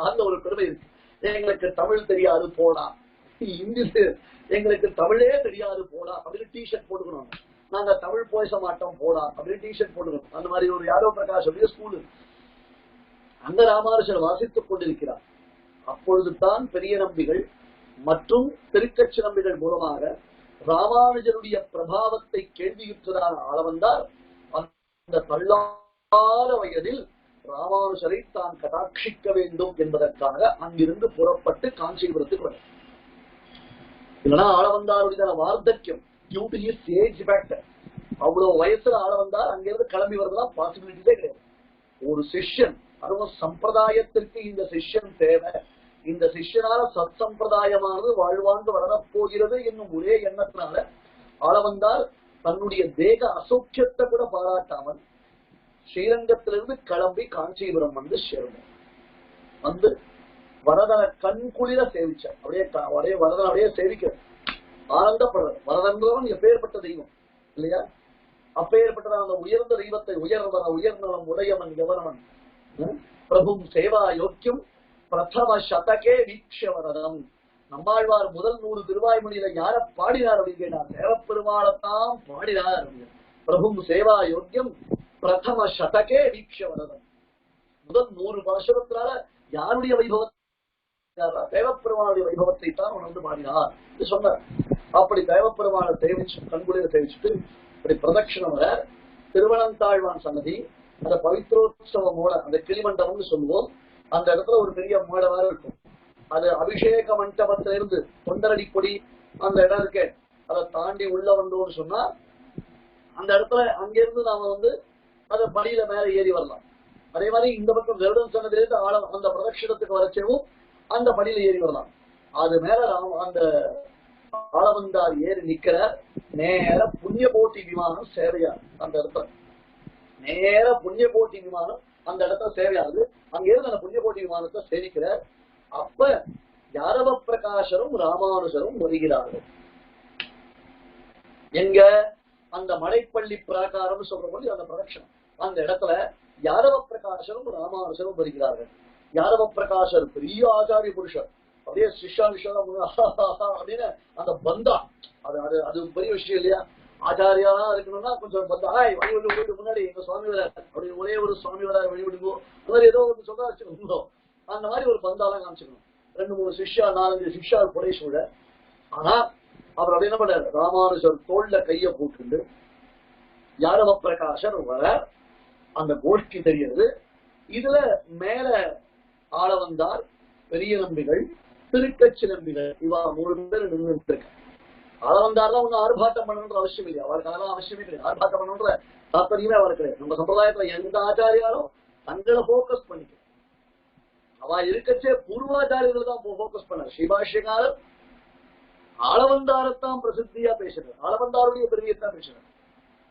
அந்த ஒரு பெருமை இருக்கு. எங்களுக்கு தமிழ் தெரியாது போடா, இங்கிலீஷ் எங்களுக்கு தமிழே தெரியாது போடா அப்படின்னு டிஷர்ட் போட்டுக்கணும். நாங்க தமிழ் பேச மாட்டோம் போடா அப்படின்னு டிஷர்ட் போட்டுக்கணும். அந்த மாதிரி ஒரு யாதவ பிரகாஷ் ஸ்கூலு அந்த ராமானுஜர் வாசித்துக் கொண்டிருக்கிறார். அப்பொழுதுதான் பெரிய நம்பிகள் மற்றும் திருக்கட்சி நம்பிகள் மூலமாக ராமானுஜருடைய பிரபாவத்தை கேள்வியுற்றதான ஆளவந்தார் அந்த தள்ளாத வயதில் ராமானுஜரை தான் கடாட்சிக்க வேண்டும் என்பதற்காக அங்கிருந்து புறப்பட்டு காஞ்சிபுரத்துக்கு வர. இல்லைன்னா ஆளவந்தாருடைய வார்த்தக்கியம் due to his age factor, அவ்வளவு வயசுல ஆளவந்தார் அங்கிருந்து கிளம்பி வரதுலாம் பாசிபிலிட்டிஸே கிடையாது. ஒரு சிஷ்யன், அதுவும் சம்பிரதாயத்திற்கு இந்த சிஷ்யன் தேவை, இந்த சிஷ்யனால சத் சம்பிரதாயமானது வாழ்வாண்டு வளரப்போகிறது என்னும் ஒரே எண்ணத்தினால ஆளவந்தார் தன்னுடைய தேக அசௌக்கியத்தை கூட பாராட்டாமல் ஸ்ரீரங்கத்திலிருந்து கிளம்பி காஞ்சிபுரம் வந்து சேர்ந்தார். வந்து வரதனை கண்குளிர சேவிச்சார். அப்படியே வரதன் அப்படியே சேவிக்க ஆனந்தப்படுறார். வரதன்றவன் எப்பேற்பட்ட தெய்வம் இல்லையா? அப்பேற்பட்ட அந்த உயர்ந்த தெய்வத்தை உயர்ந்தவன் உடையவன் எவனவன் பிரபும் சேவா யோக்கியம் பிரதம சதகே வீக்ஷவரதம். நம்மாழ்வார் முதல் 100 திருவாய்மொழியில யார பாடினார் அப்படின்னு கேட்டார். தேவப்பெருமாளத்தான் பாடினார். பிரபும் சேவா யோக்கியம் பிரதம சதகே வீக்ஷவரதம். முதல் 100 பாசுரத்தினால யாருடைய வைபவத்தை? தேவப்பெருமானுடைய வைபவத்தை தான் உணர்ந்து பாடினார் என்று சொன்னார். அப்படி தேவப்பெருமானை சேவிச்சு கண்குளிர சேவிச்சுட்டு அப்படி பிரதட்சிணம் வர திருவனந்தாழ்வான் சன்னதி, அந்த பவித்ரோத்சவ மூல, அந்த கிளிமண்டபம்னு சொல்லுவோம். அந்த இடத்துல ஒரு பெரிய மூடவாறு இருக்கும். அது அபிஷேக மண்டபத்திலிருந்து தொண்டரடி கொடி அந்த இடம் இருக்கு, அதை தாண்டி உள்ள வந்தோம்னு சொன்னா அந்த இடத்துல அங்கிருந்து நாம வந்து அந்த படியில மேல ஏறி வரலாம். அதே மாதிரி இந்த பக்கம் கருடன் சன்னதியிலிருந்து அந்த பிரதட்சிணத்துக்கு வரச்சேவும் அந்த படியில ஏறி வரலாம். அது மேல அந்த ஆளவந்தார் ஏறி நிக்கிற நேர புண்ணிய போட்டி விமானம் சேவையார். அந்த இடத்துல நேர புண்ணிய போட்டி விமானம் அந்த இடத்துல சேவையாகுது. அங்க இருந்து அந்த புண்ணிய போட்டி விமானத்தை சேவிக்கிறார். அப்ப யாதவ பிரகாஷரும் ராமானுஜரும் வருகிறார்கள். எங்க? அந்த மலைப்பள்ளி பிராகாரம் சொல்ற போது அந்த பிரதட்சணம் அந்த இடத்துல யாதவ பிரகாஷரும் ராமானுஜரும் வருகிறார்கள். யாதவ பிரகாஷர் பெரிய ஆச்சாரிய புருஷர், அப்படியே சிஷ்யா விஷயம் அப்படின்னு அந்த பந்தா, அது பெரிய விஷயம் இல்லையா? ஆச்சாரியாரா இருக்கணும்னா கொஞ்சம் பந்தா, வழிவிட்டு முன்னாடி எங்க சுவாமி வர அப்படின்னு ஒரே ஒரு சுவாமி வர வழிவிடுங்கோ, அந்த மாதிரி ஏதோ ஒன்று சொல்ல வச்சுக்கணும். அந்த மாதிரி ஒரு பந்தாலாம் காமிச்சுக்கணும். 2-3 சிஷ்யா 4-5 சிஷ்யா புடை சூழ. ஆனா அவர் அப்படி என்ன பண்ணாரு? ராமானுஜர் தோல்ல கைய போட்டு யாதவ பிரகாஷர் வர அந்த கோஷ்டி தெரியுது. இதுல மேல ஆளவந்தார், பெரிய நம்பிகள், திருக்கட்சி நம்பிகள், இவா 3 பேர் நின்று இருக்க. ஆளவந்தார் தான் ஒன்னும் ஆர்ப்பாட்டம் பண்ணணுன்ற அவசியம் இல்லையா? அவருக்கு அதெல்லாம் அவசியமே கிடையாது. ஆர்ப்பாட்டம் பண்ணணுன்ற தாற்பயமே அவருக்கு கிடையாது. நம்ம சம்பிரதாயத்துல எந்த ஆச்சாரியாலும் தங்களை போக்கஸ் பண்ணிக்க, அவ இருக்கச்சே பூர்வாச்சாரியர்கள் தான் போக்கஸ் பண்ணார். ஸ்ரீபாஷ்யக்காரர் ஆளவந்தாரத்தான் பிரசித்தியா பேசுறார், ஆளவந்தாருடைய பெருமையத்தான் பேசுறார்.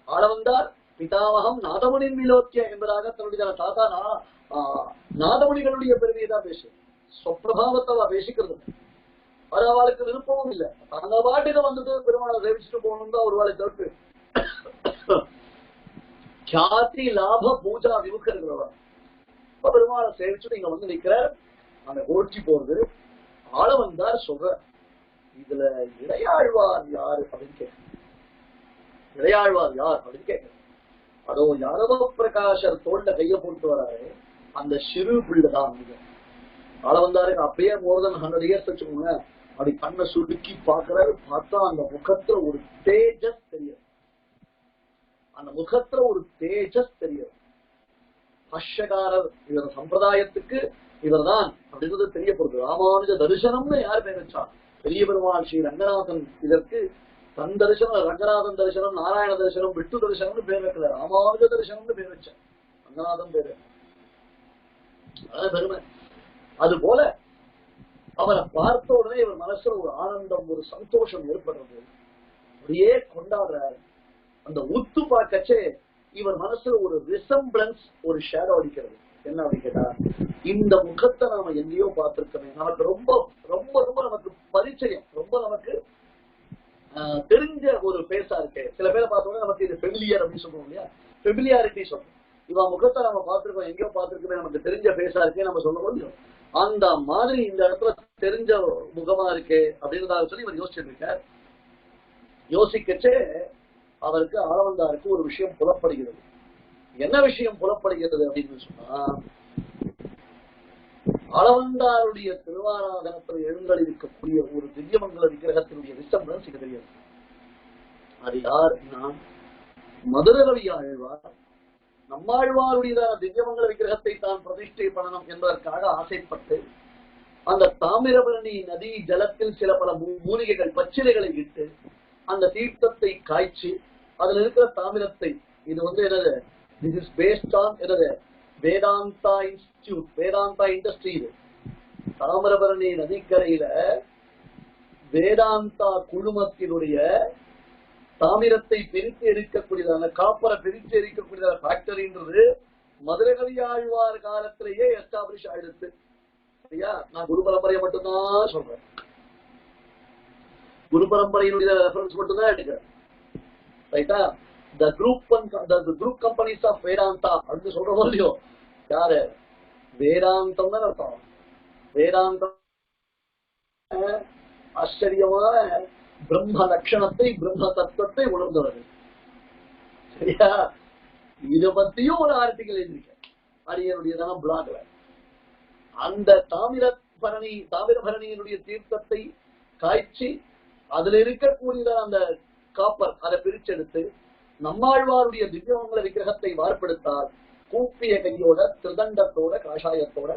ஆளவந்தார் பிதாமகம் நாதமுனின் விலோக்கிய என்பதாக தன்னுடைய தாத்தா நாதமுனிகளுடைய பெருமையை தான் பேசுறார். சொப்பிரபாவத்தை பேசிக்கிறது அது அவளுக்கு விருப்பமும் இல்லை. அந்த பாட்டுக்கு வந்துட்டு பெருமாளை சேவிச்சுட்டு போகணும் தான் ஒரு வேலை தவிர்த்து கியாதி லாப பூஜா விமுக இருக்கிறவா. பெருமாளை சேவிச்சுட்டு இங்க வந்து நிக்கிற அந்த ஓட்டி போறது ஆள வந்தார் சொல்ற. இதுல இளையாழ்வார் யாரு அப்படின்னு கேட்க, இளையாழ்வார் யார் அப்படின்னு கேட்க. அதோ யாதவ பிரகாஷர் தோல்ல கைய போட்டு வராரு, அந்த சிறு பிள்ளைதான். ஆள வந்தாருக்கு அப்பயே மோர் தென் 100 இயர்ஸ் வச்சுக்கோங்க. அப்படி கண்ணை சுடுக்கி பாக்குறாரு. பார்த்தா அந்த முகத்துல ஒரு தேஜஸ் தெரியும், அந்த முகத்துல ஒரு தேஜஸ் தெரியும். பாஷ்யக்காரர் இவர் சம்பிரதாயத்துக்கு இவர் தான் அப்படின்றது தெரியப்படுது. ராமானுஜ தரிசனம்னு யார் பேர் வச்சா? பெரிய பெருமாள் ஸ்ரீ ரங்கநாதன் இதற்கு தன் தரிசனம், ரங்கநாதன் தரிசனம், நாராயண தரிசனம், விட்டு தரிசனம்னு பேர் வைக்கல, ராமானுஜ தரிசனம்னு பேர் வச்ச. ரங்கநாதன் பேரு அதான் பெருமை. அது போல அவரை பார்த்த உடனே இவர் மனசுல ஒரு ஆனந்தம், ஒரு சந்தோஷம் ஏற்படுறது. அப்படியே கொண்டாடுறாரு. அந்த உத்து பார்க்கச்சே இவர் மனசுல ஒரு ரிசம்பிளன்ஸ், ஒரு ஷேடோ அடிக்கிறது. என்ன அப்படின்னு கேட்டா, இந்த முகத்தை நாம எங்கேயோ பார்த்திருக்கோமே, நமக்கு ரொம்ப ரொம்ப ரொம்ப நமக்கு பரிச்சயம், ரொம்ப நமக்கு தெரிஞ்ச ஒரு பேசா இருக்கு. சில பேரை பார்த்தோம்னா நமக்கு இது ஃபெமிலியர் அப்படின்னு சொல்லுவோம் இல்லையா, ஃபெமிலியாரிட்டி சொல்றோம். இவன் முகத்தை நம்ம பார்த்திருக்கோம், எங்கேயோ பார்த்திருக்கோமே, நமக்கு தெரிஞ்ச பேசா இருக்கே நம்ம சொல்ல முடியும். அந்த மாதிரி இந்த இடத்துல தெரிஞ்ச முகமா இருக்கு அப்படின்னு சொல்லி இவர் யோசிச்சுட்டு இருக்கார். யோசிக்கச்சே அவருக்கு ஆளவந்தாருக்கு ஒரு விஷயம் புலப்படுகிறது. என்ன விஷயம் புலப்படுகிறது அப்படின்னு சொன்னா, ஆளவந்தாருடைய திருவாராதனத்தில் எழுந்தல் இருக்கக்கூடிய ஒரு திவ்யமங்கல விக்கிரகத்தினுடைய ரிசம்பிளன்ஸ் இங்க தெரியாது. அது யாருன்னா மதுரகவி ஆழ்வார். நம்மாழ்வாருடையதான திவ்யமங்கல விக்கிரகத்தை தான் பிரதிஷ்டை பண்ணணும் என்பதற்காக ஆசைப்பட்டு அந்த தாமிரபரணி நதி ஜலத்தில் சில பல மூலிகைகள் பச்சிலைகளை இட்டு அந்த தீர்த்தத்தை காய்ச்சி அதுல இருக்கிற தாமிரத்தை, இது வந்து என்னது, திஸ் இஸ் பேஸ்ட் ஆன் என்னது, வேதாந்தா இன்ஸ்டிடியூட், வேதாந்தா இண்டஸ்ட்ரி. இது தாமிரபரணி நதிக்கரையில வேதாந்தா குழுமத்தினுடைய தாமிரத்தை பிரித்து எரிக்கக்கூடியதான, காப்பரை பிரித்து எரிக்கக்கூடியதான ஃபேக்டரின்றது மதுரகவி ஆழ்வார் காலத்திலேயே எஸ்டாப்ளிஷ் ஆயிடுச்சு. சரியா? நான் குரு பரம்பரையை மட்டும்தான் சொல்றேன், குரு பரம்பரையினுடைய ரெஃபரன்ஸ் மட்டும்தான் எடுக்கிறேன். ரைட்டா? the group companies of Vedanta அப்படின்னு சொல்றோம் இல்லையோ, யாரு? வேதாந்தம் தான் அர்த்தம். வேதாந்தம் ஆச்சரியமான பிரம்ம லட்சணத்தை, பிரம்ம தத்துவத்தை உணர்ந்தவர்கள். சரியா? இத பத்தியும் ஒரு ஆர்டிகல் எழுதியிருக்கேன் அரியனுடையதான பிளாக்ல. அந்த தாமிரபரணியினுடைய தீர்த்தத்தை காய்ச்சி அதுல இருக்கக்கூடியதான அந்த காப்பர் அதை பிரிச்செடுத்து நம்மாழ்வாருடைய திவ்யமங்கல விக்கிரகத்தை வார்ப்படுத்தால் கூப்பிய கையோட, திருதண்டத்தோட, காஷாயத்தோட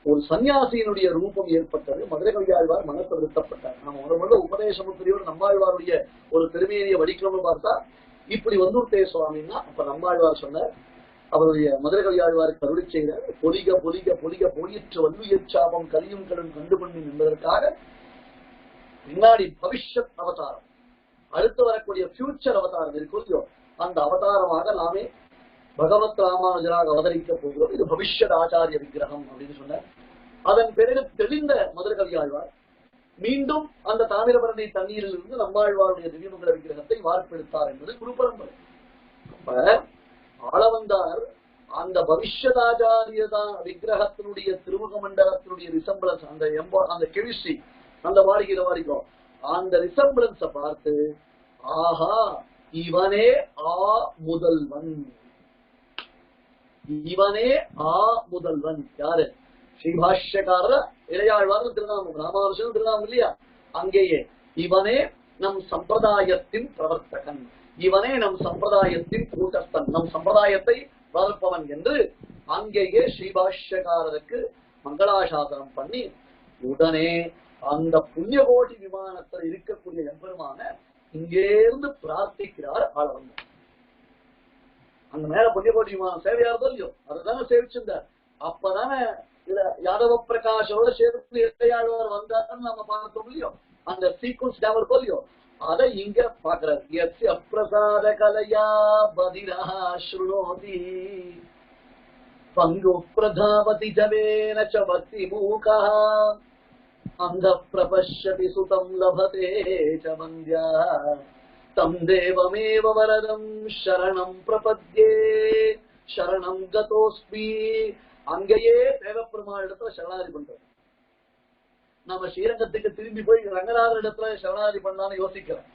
ஒரு சன்னியாசியினுடைய ரூபம் ஏற்பட்டது. மதுரகவியாழ்வார் மனசு வருத்தப்பட்டார். நம்ம ஒரு உபதேசமுத்திரியோடு நம்மாழ்வாருடைய ஒரு பெருமையை வடிக்கணும்னு பார்த்தா இப்படி வந்துட்டே சுவாமின்னா, அப்ப நம்மாழ்வார் சொன்னார், அவருடைய மதுரகவியாழ்வாருக்கு அருளி செய்தார், பொலிக பொலிக பொலிக பொலியற்று வல்லுயிர் சாபம் கலியும் கடன் கண்டு பண்ணி என்பதற்காக பின்னாடி பவிஷ்யத் அவதாரம், அடுத்து வரக்கூடிய ஃபியூச்சர் அவதாரம் இருக்கோ, அந்த அவதாரமாக நாமே பகவத் ராமானுஜராக அவதரிக்க போகிறோம். இது பவிஷ்யத் ஆச்சாரிய விக்கிரகம் அப்படின்னு சொன்னார். அதன் பிறகு தெளிந்த மதுரகவி ஆழ்வார் மீண்டும் அந்த தாமிரபரணி தண்ணீரில் இருந்து நம்மாழ்வாருடைய திவ்யமங்கல விக்கிரகத்தை வார்ப்பெடுத்தார் என்பது குரு பரம்பரை. அப்ப ஆளவந்தார் அந்த பவிஷ்யதாச்சாரியதா விக்கிரகத்தினுடைய திருமுக மண்டலத்தினுடைய ரிசம்பிளன்ஸ், அந்த கெமிஸ்ட்ரி, அந்த வாடிக்கும் அந்த ரிசம்பிளன்ஸை பார்த்து, ஆஹா இவனே ஆ முதல்வன், இவனே ஆ முதல்வன். யாரு? ஸ்ரீபாஷ்யக்காரர் இளையாழ்வார் திருநாமம், ராமானுஜன் திருநாமம் இல்லையா, அங்கேயே இவனே நம் சம்பிரதாயத்தின் பிரவர்த்தகன், இவனே நம் சம்பிரதாயத்தின் கூட்டஸ்தன், நம் சம்பிரதாயத்தை வளர்ப்பவன் என்று அங்கேயே ஸ்ரீபாஷ்யக்காரருக்கு மங்களாசாசனம் பண்ணி உடனே அந்த புண்ணியகோடி விமானத்தில் இருக்கக்கூடிய எம்பெருமான இங்கேருந்து பிரார்த்திக்கிறார் ஆளவந்தார். அந்த மேல புண்ணியகோடி விமானம் சேவையாரதோ இல்லையோ, அதுதானே சேவிச்சிருந்தார். அப்பதானே இதுல யாதவ பிரகாஷோட சேர்த்து இளையாழ்வார் வந்தாருன்னு நம்ம பார்த்தோம் இல்லையோ. அந்த சீக்வன்ஸ் ஞாபகம் போலியோ அதை இங்க பாக்குறாரு. யஸ்ய பிரசாத கலையா பதிரா ஸ்ருணோதி பங்கு பிரதாவதி ஜவேன ச பக்தி மூகா அங்க பிரபஷ்யதி சுதம் லபதே ச வந்தியா தம் தேவமேவ வரதம் சரணம் பிரபத்யே சரணம் கதோஸ்மி. அங்கேயே தேவப்பெருமாள் இடத்துல சரணாதி பண்றது. நம்ம ஸ்ரீரங்கத்துக்கு திரும்பி போய் ரங்கநாதர் இடத்துல சரணாதி பண்ணலான்னு யோசிக்கிறோம்.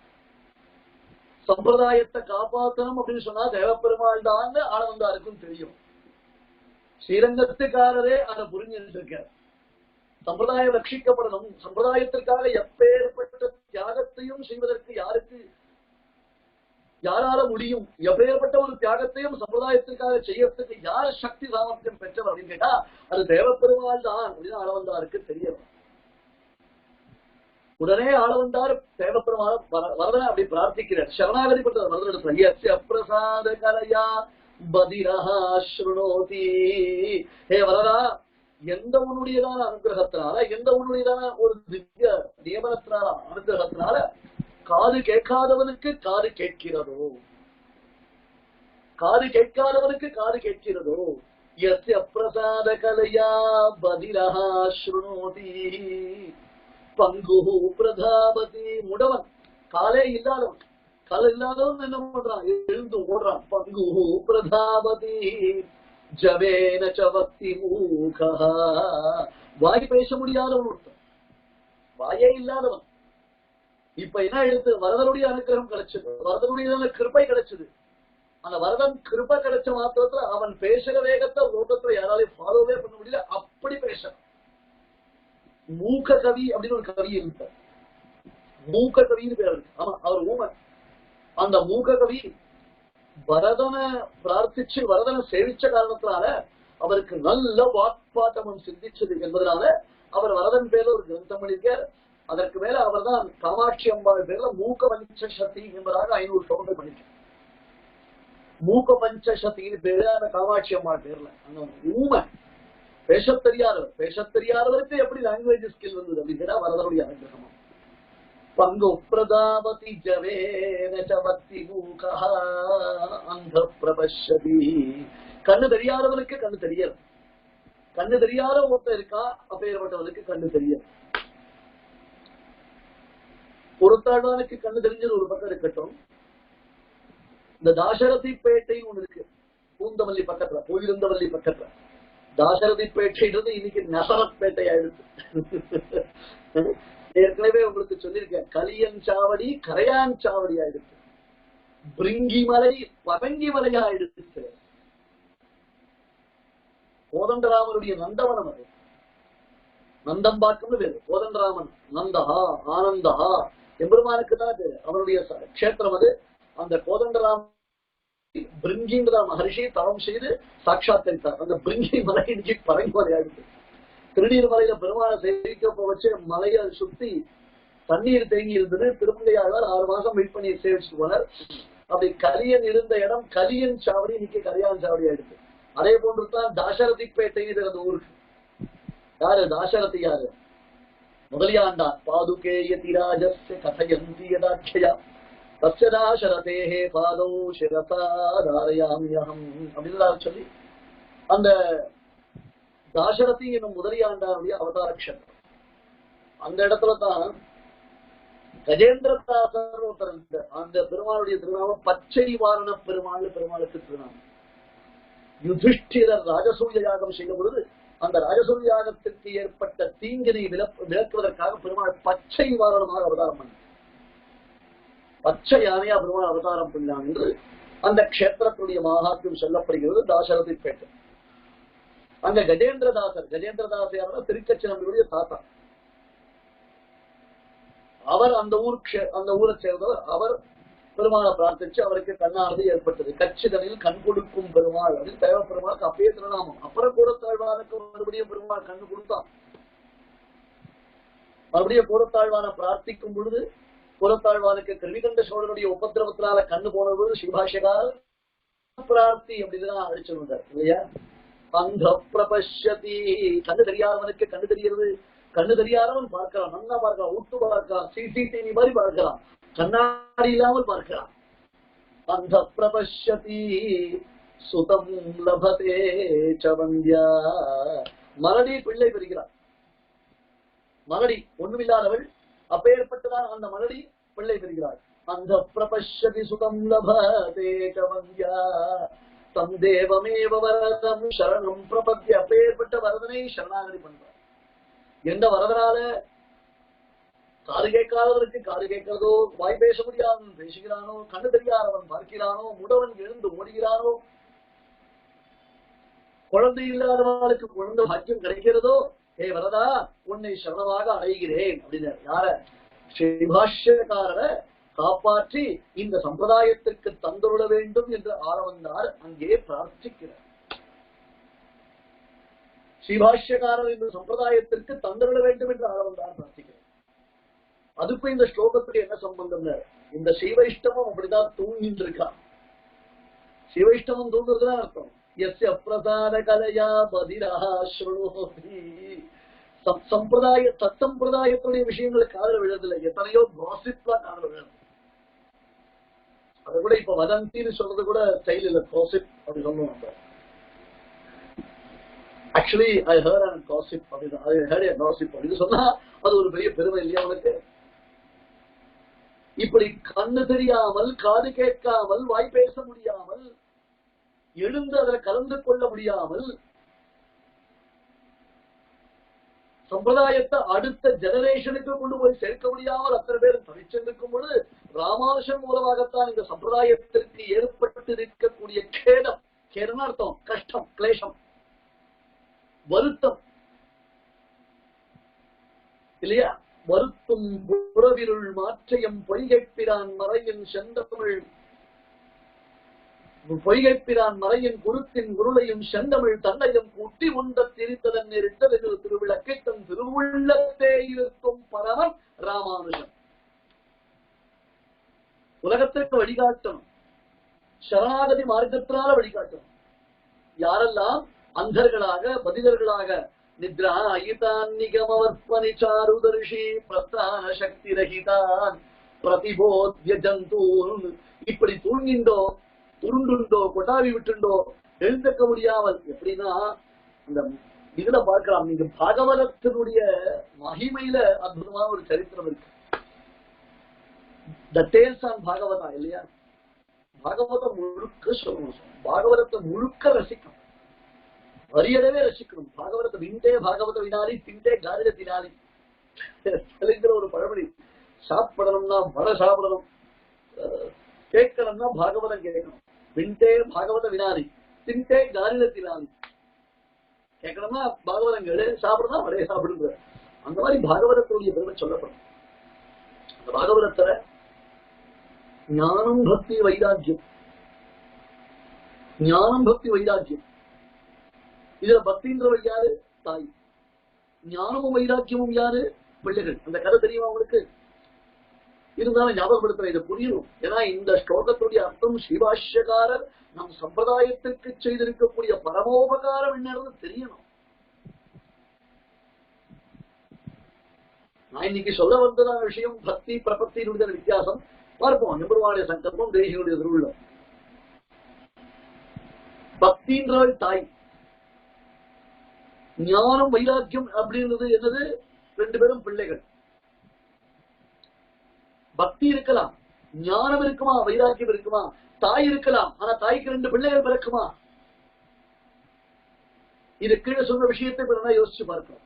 சம்பிரதாயத்தை காப்பாற்றணும் அப்படின்னு சொன்னா தேவப்பெருமாள் தான் ஆளவந்தாருக்கும் தெரியும். ஸ்ரீரங்கத்துக்காரரே அதை புரிஞ்சுட்டு இருக்கார். சம்பிரதாயம் ரட்சிக்கப்படணும், சம்பிரதாயத்திற்காக எப்பேற்பட்ட தியாகத்தையும் செய்வதற்கு யாரால முடியும், எப்பேற்பட்ட ஒரு தியாகத்தையும் சம்பிரதாயத்திற்காக செய்யறதுக்கு யார் சக்தி சாமர்த்தியம் பெற்றவர் அப்படின்னு கேட்டா அது தேவப்பெருமாள் தான் அப்படின்னு ஆளவந்தாருக்கு தெரியும். உடனே ஆளவந்தார் தேவப்பெருமாள் வரதனை அப்படி பிரார்த்திக்கிறார். சரணாகதி பண்றார் வரதனிடத்துல. யஸ்ய பிரசாத கலையா பதிரஹா ஸ்ருணோதி. ஹே வரதா, எந்த உன்னுடையதான அனுகிரகத்தினால, எந்த உன்னுடையதான ஒரு திவ்ய நியமனத்தினால அனுகிரகத்தினால காது கேட்காதவனுக்கு காது கேட்கிறதோ, காது கேட்காதவனுக்கு காது கேட்கிறதோ. யஸ்ய பிரசாத கலையா பதிரஹா ஸ்ருணோதி பங்கு பிரதாபதி. முடவன், காலே இல்லாதவன், கால இல்லாதவன் என்ன பண்றான், எழுந்து ஓடுறான். பங்கு பிரதாபதி ஜவேன ச பக்தி மூகா. வாய் பேச முடியாதவன் ஒருத்தன், வாயே இல்லாதவன். இப்ப என்ன எடுத்து வரதனுடைய அனுகிரகம் கிடைச்சது, வரதனுடைய கிருபை கிடைச்சது. அந்த வரதன் கிருபை கிடைச்ச மாத்திரத்துல அவன் பேசுற வேகத்தை லோகத்துல யாராலையும் ஃபாலோவே பண்ண முடியல, அப்படி பேசுறான். மூக்க கவி அப்படின்னு ஒரு கவி இருப்பார், மூக்க கவின்னு பேர் இருக்கு. ஆமா, அவர் ஊமன். அந்த மூக்க கவி வரதனை பிரார்த்திச்சு வரதனை சேவிச்ச காரணத்தினால அவருக்கு நல்ல வாக்பாட்டமம் சிந்திச்சது என்பதனால அவர் வரதன் பேர்ல ஒரு கிரந்தம் பண்ணிருக்கார். அதற்கு மேல அவர் தான் காமாட்சி அம்பாள் பேர்ல மூக்க பஞ்சசதி என்பதாக 500 ஸ்லோகங்கள் பண்ணிருக்கார். மூக்க பஞ்சசத்தின்னு பேரு அந்த காமாட்சி அம்பாள் பேர்ல. அந்த ஊமை, பேச தெரியாதவருக்கு எப்படி லாங்குவேஜ் ஸ்கில் வந்தது அப்படின்னா வரதனுடைய அனுகிரகமா. பங்கு பிரதாபதி ஜவேன ச பக்தி மூகா அங்க பிரபஷ்யதி. கண்ணு தெரியாதவனுக்கு கண்ணு தெரியாது, கண்ணு தெரியாத ஒருத்தர் இருக்கா, அப்பேற்பட்டவனுக்கு கண்ணு தெரியாது. பொறுத்தாழ்வானுக்கு கண்ணு தெரிஞ்சது ஒரு பக்கம் இருக்கட்டும், இந்த தாசரதி பேட்டைன்னு ஒண்ணு இருக்கு பூந்தமல்லி பக்கத்துல, போயிருந்தவல்லி பக்கத்துல. தாசரதி பேட்டைன்றது இன்னைக்கு நசரத் பேட்டை ஆயிடுச்சு. ஏற்கனவே உங்களுக்கு சொல்லியிருக்கேன், கலியன் சாவடி கரையான் சாவடி ஆயிடுச்சு, பிரிங்கி மலை பதங்கி மலையா ஆயிடுச்சு. கோதண்டராமனுடைய நந்தவனம் அது, நந்தம்பாக்கம்னு பேரு. கோதண்டராமன் நந்தஹா ஆனந்தஹா எம்பெருமானுக்கு தான் பேரு. அவனுடைய கஷேத்திரம் அது. அந்த கோதண்டராம பிரிங்கிங்கிற மகர்ஷி தவம் செய்து சாட்சாத்தரித்தார். அந்த பிரிங்கி மலை இன்னைக்கு பரங்கி மலை ஆயிடுச்சு. திருநீர் மலையில பெருமாளை சேவிக்க வச்சு மலையை சுத்தி தண்ணீர் தேங்கி இருந்தது. திருமங்கையாளர் 6 மாசம் வெயிட் பண்ணி சேவிச்சுட்டு போனார். அப்படி கலியன் இருந்த இடம் கலியன் சாவடி இன்னைக்கு கரியான் சாவடி ஆயிடுச்சு. அதே போன்றுதான் தாசரதி பேட்டைங்கிற அந்த ஊருக்கு. யாரு தாசரதி? யாரு? முதலியாண்டான். பாதுகேயதிராஜஸ்ய கதயந்தி யதாக்ஷயா தஸ்ய தாசரதேஹே பாதௌ சிரசா தாரயாமியஹம் அப்படின்னு சொல்லி அந்த தாசரதி என்னும் முதலியாண்டானுடைய அவதார க்ஷேத்திரம். அந்த இடத்துல தான் கஜேந்திரதாசர் ஒருத்தர் இருந்தார். அந்த பெருமாளுடைய திருநாமம் பச்சை வாரண பெருமாள். பெருமாளுக்கு திருநாமம். யுதிஷ்டிரர் ராஜசூய யாகம் செய்யும் பொழுது அந்த ராஜசூய யாகத்திற்கு ஏற்பட்ட தீங்கினை விளக்குவதற்காக பெருமாள் பச்சை வாரணமாக அவதாரம் பண்ணார். பச்சை யானையா பெருமாள் அவதாரம் பண்ணான் என்று அந்த க்ஷேத்திரத்துடைய மகாத்மியம் சொல்லப்படுகிறது. தாசரதி பேட்டை. அங்க கஜேந்திரதாசர் திருக்கச்சினம்புடைய தாத்தா. அவர் அந்த ஊரை சேர்ந்தவர். அவர் பெருமாளை பிரார்த்திச்சு அவருக்கு கண்ணானது ஏற்பட்டது. கச்சிதனில் கண் கொடுக்கும் பெருமாள் அப்படின்னு தேவ பெருமாளுக்கு அப்பயே திருநாமம். அப்புறம் கூடத்தாழ்வானுக்கு மறுபடியும் பெருமாள் கண்ணு கொடுத்தான். மறுபடியும் கூடத்தாழ்வான பிரார்த்திக்கும் பொழுது கூடத்தாழ்வானுக்கு கிருமிகண்ட சோழனுடைய உபதிரவத்தினால கண்ணு போன பொழுது சிவபாஷகால் பிரார்த்தி அப்படின்னுதான் அழிச்சு வந்தார் இல்லையா. அங்க பிரபஷ்யதி. கண்ணு தெரியாதவனுக்கு கண்ணு தெரிகிறது, கண்ணு தெரியாதவன் பார்க்கலாம், நல்லா பார்க்கலாம், உத்து பார்க்கலாம், சிசிடிவி மாதிரி பார்க்கலாம், கண்ணாடி இல்லாமல் பார்க்கலாம். அந்த பிரபஷ்யதி சுதம் லபதே சவந்தியா. மலடி பிள்ளை பெறுகிறார். மலடி ஒண்ணுமில்லாதவள், அப்பேற்பட்டதான் அந்த மலடி பிள்ளை பெறுகிறாள். அந்த பிரபஷ்யதி சுதம் லபதே சவந்தியா தம் தேவமேவ வரதம் சரணம் பிரபத்ய. அப்பேற்பட்ட வரதனை சரணாகதி பண்றார். எந்த வரதனால? காது கேட்காதவருக்கு காது கேட்கிறதோ, வாய் பேச முடியாதவன் பேசுகிறானோ, கண்ணு தெரியாதவன் பார்க்கிறானோ, முடவன் எழுந்து ஓடுகிறானோ, குழந்தை இல்லாதவர்களுக்கு குழந்தை பாக்கியம் கிடைக்கிறதோ, ஏ வரதா உன்னை சரணமாக அடைகிறேன் அப்படின்னு யார? ஸ்ரீபாஷ்யக்காரரை காப்பாற்றி இந்த சம்பிரதாயத்திற்கு தந்துள்ள வேண்டும் என்று ஆரவந்தார் அங்கே பிரார்த்திக்கிறார். ஸ்ரீபாஷ்யக்காரர் இந்த சம்பிரதாயத்திற்கு தந்துள்ள வேண்டும் என்று ஆரவந்தார் பிரார்த்திக்கிறார். அதுக்கும் இந்த ஸ்லோகத்துக்கு என்ன சம்பந்தம்? இந்த சைவைஷ்டமும் அப்படிதான் தூங்கிட்டு இருக்கா. சைவைஷ்டமும் தூங்குறதுதான் அர்த்தம். யஸ்ய பிரசாத கலையா பதிரஹா ஸ்ருணோதி. சம்பிரதாய சம்பிரதாயத்துடைய விஷயங்களுக்கு காதல விழுறதில்லை. எத்தனையோ காசிப்லாம் காதல விழுது. அதை கூட இப்ப வதந்தின்னு சொல்றது கூட ஸ்டைல் இல்ல, காசிப் அப்படி சொல்லுவாங்க. Actually I heard and gossip அப்படின்னு, ஐ ஹர்ட் அண்ட் காசிப் அப்படின்னு சொன்னா அது ஒரு பெரிய பெருமை இல்லையா அவனுக்கு? இப்படி கண்ணு தெரியாமல், காது கேட்காமல், வாய் பேச முடியாமல், எழுந்து அதில் கலந்து கொள்ள முடியாமல், சம்பிரதாயத்தை அடுத்த ஜெனரேஷனுக்கு கொண்டு போய் சேர்க்க முடியாமல் அத்தனை பேரும் தனிச்சென்றிருக்கும் பொழுது ராமானுஷன் மூலமாகத்தான் இந்த சம்பிரதாயத்திற்கு ஏற்பட்டு இருக்கக்கூடிய கேடம், கேடம் அர்த்தம் கஷ்டம், கிளேஷம், வருத்தம் இல்லையா? வருத்தும் புறவிருள் மாற்றையும் பொய்கைப்பிரான் மறையின் செந்தமிழ், பொய்கைப்பிரான் மறையின் குருத்தின் குருளையும் செந்தமிழ் தன்னையும் கூட்டி உண்ட திரித்ததன் நெறித்ததென்று திருவிளக்கை தன் திருவுள்ளத்தே இருக்கும் பரமன் ராமானுஜன். உலகத்திற்கு வழிகாட்டணும், சரணாகதி மார்க்கத்தினால வழிகாட்டணும். யாரெல்லாம் அந்தர்களாக பதிதர்களாக நித்ரா அயிதான் நிகமவர்ப்பனி சாருதர்ஷி பிரஸ்தான சக்தி ரஹிதான் பிரதிபோத்ய ஜந்தூன், இப்படி தூங்கிண்டோ, துருண்டுண்டோ, கொட்டாவி விட்டுண்டோ, எழுந்தக்க முடியாமல், எப்படின்னா அந்த இதுல பார்க்கலாம். நீங்க பாகவதத்தினுடைய மகிமையில அற்புதமான ஒரு சரித்திரம் இருக்கு. த டேல்ஸ் ஆன் பாகவதா இல்லையா? பாகவதம் முழுக்க சொல்லணும், பாகவதத்தை முழுக்க ரசிக்கணும், வரியடவே ரசிக்கணும். பாகவதத்தை விண்டே பாகவத வினாலி திண்டே காரிட தினாலி தெலுங்குற ஒரு பழமொழி. சாப்பிடணும்னா வடை சாப்பிடணும், கேட்கணும்னா பாகவதம் கேட்கணும். விண்டே பாகவத வினாலி திண்டே காரிட தினாலி. கேட்கணும்னா பாகவதம் கேடு, சாப்பிடணும் வடையை சாப்பிடுங்க. அந்த மாதிரி பாகவதத்துடைய பெருமை சொல்லப்படும். அந்த பாகவதத்துல ஞானம் பக்தி வைராக்கியம், ஞானம் பக்தி வைராக்கியம். இதுல பக்தின்றவர் யாரு? தாய். ஞானமும் வைராக்கியமும் யாரு? பிள்ளைகள். அந்த கதை தெரியுமா உங்களுக்கு? இருந்தாலும் ஞாபகப்படுத்துற, இதை புரியணும். ஏன்னா இந்த ஸ்லோகத்துடைய அர்த்தம் ஸ்ரீபாஷ்யக்காரர் நம் சம்பிரதாயத்திற்கு செய்திருக்கக்கூடிய பரமோபகாரம் என்னன்னு தெரியணும். நான் இன்னைக்கு சொல்ல வந்ததான விஷயம் பக்தி பிரபத்தினுடைய வித்தியாசம் பார்ப்போம். நிபுணவாடைய சங்கல்பம், தேசியனுடைய திருவிழா. பக்தின்றவள் தாய், ஞானம் வைராக்கியம் அப்படின்றது என்னது? ரெண்டு பேரும் பிள்ளைகள். பக்தி இருக்கலாம், ஞானம் இருக்குமா, வைராக்கியம் இருக்குமா? தாய் இருக்கலாம், ஆனா தாய்க்கு ரெண்டு பிள்ளைகள் பிறக்குமா? இது கீழே சொன்ன விஷயத்தை பிறகு யோசிச்சு பார்க்கிறோம்.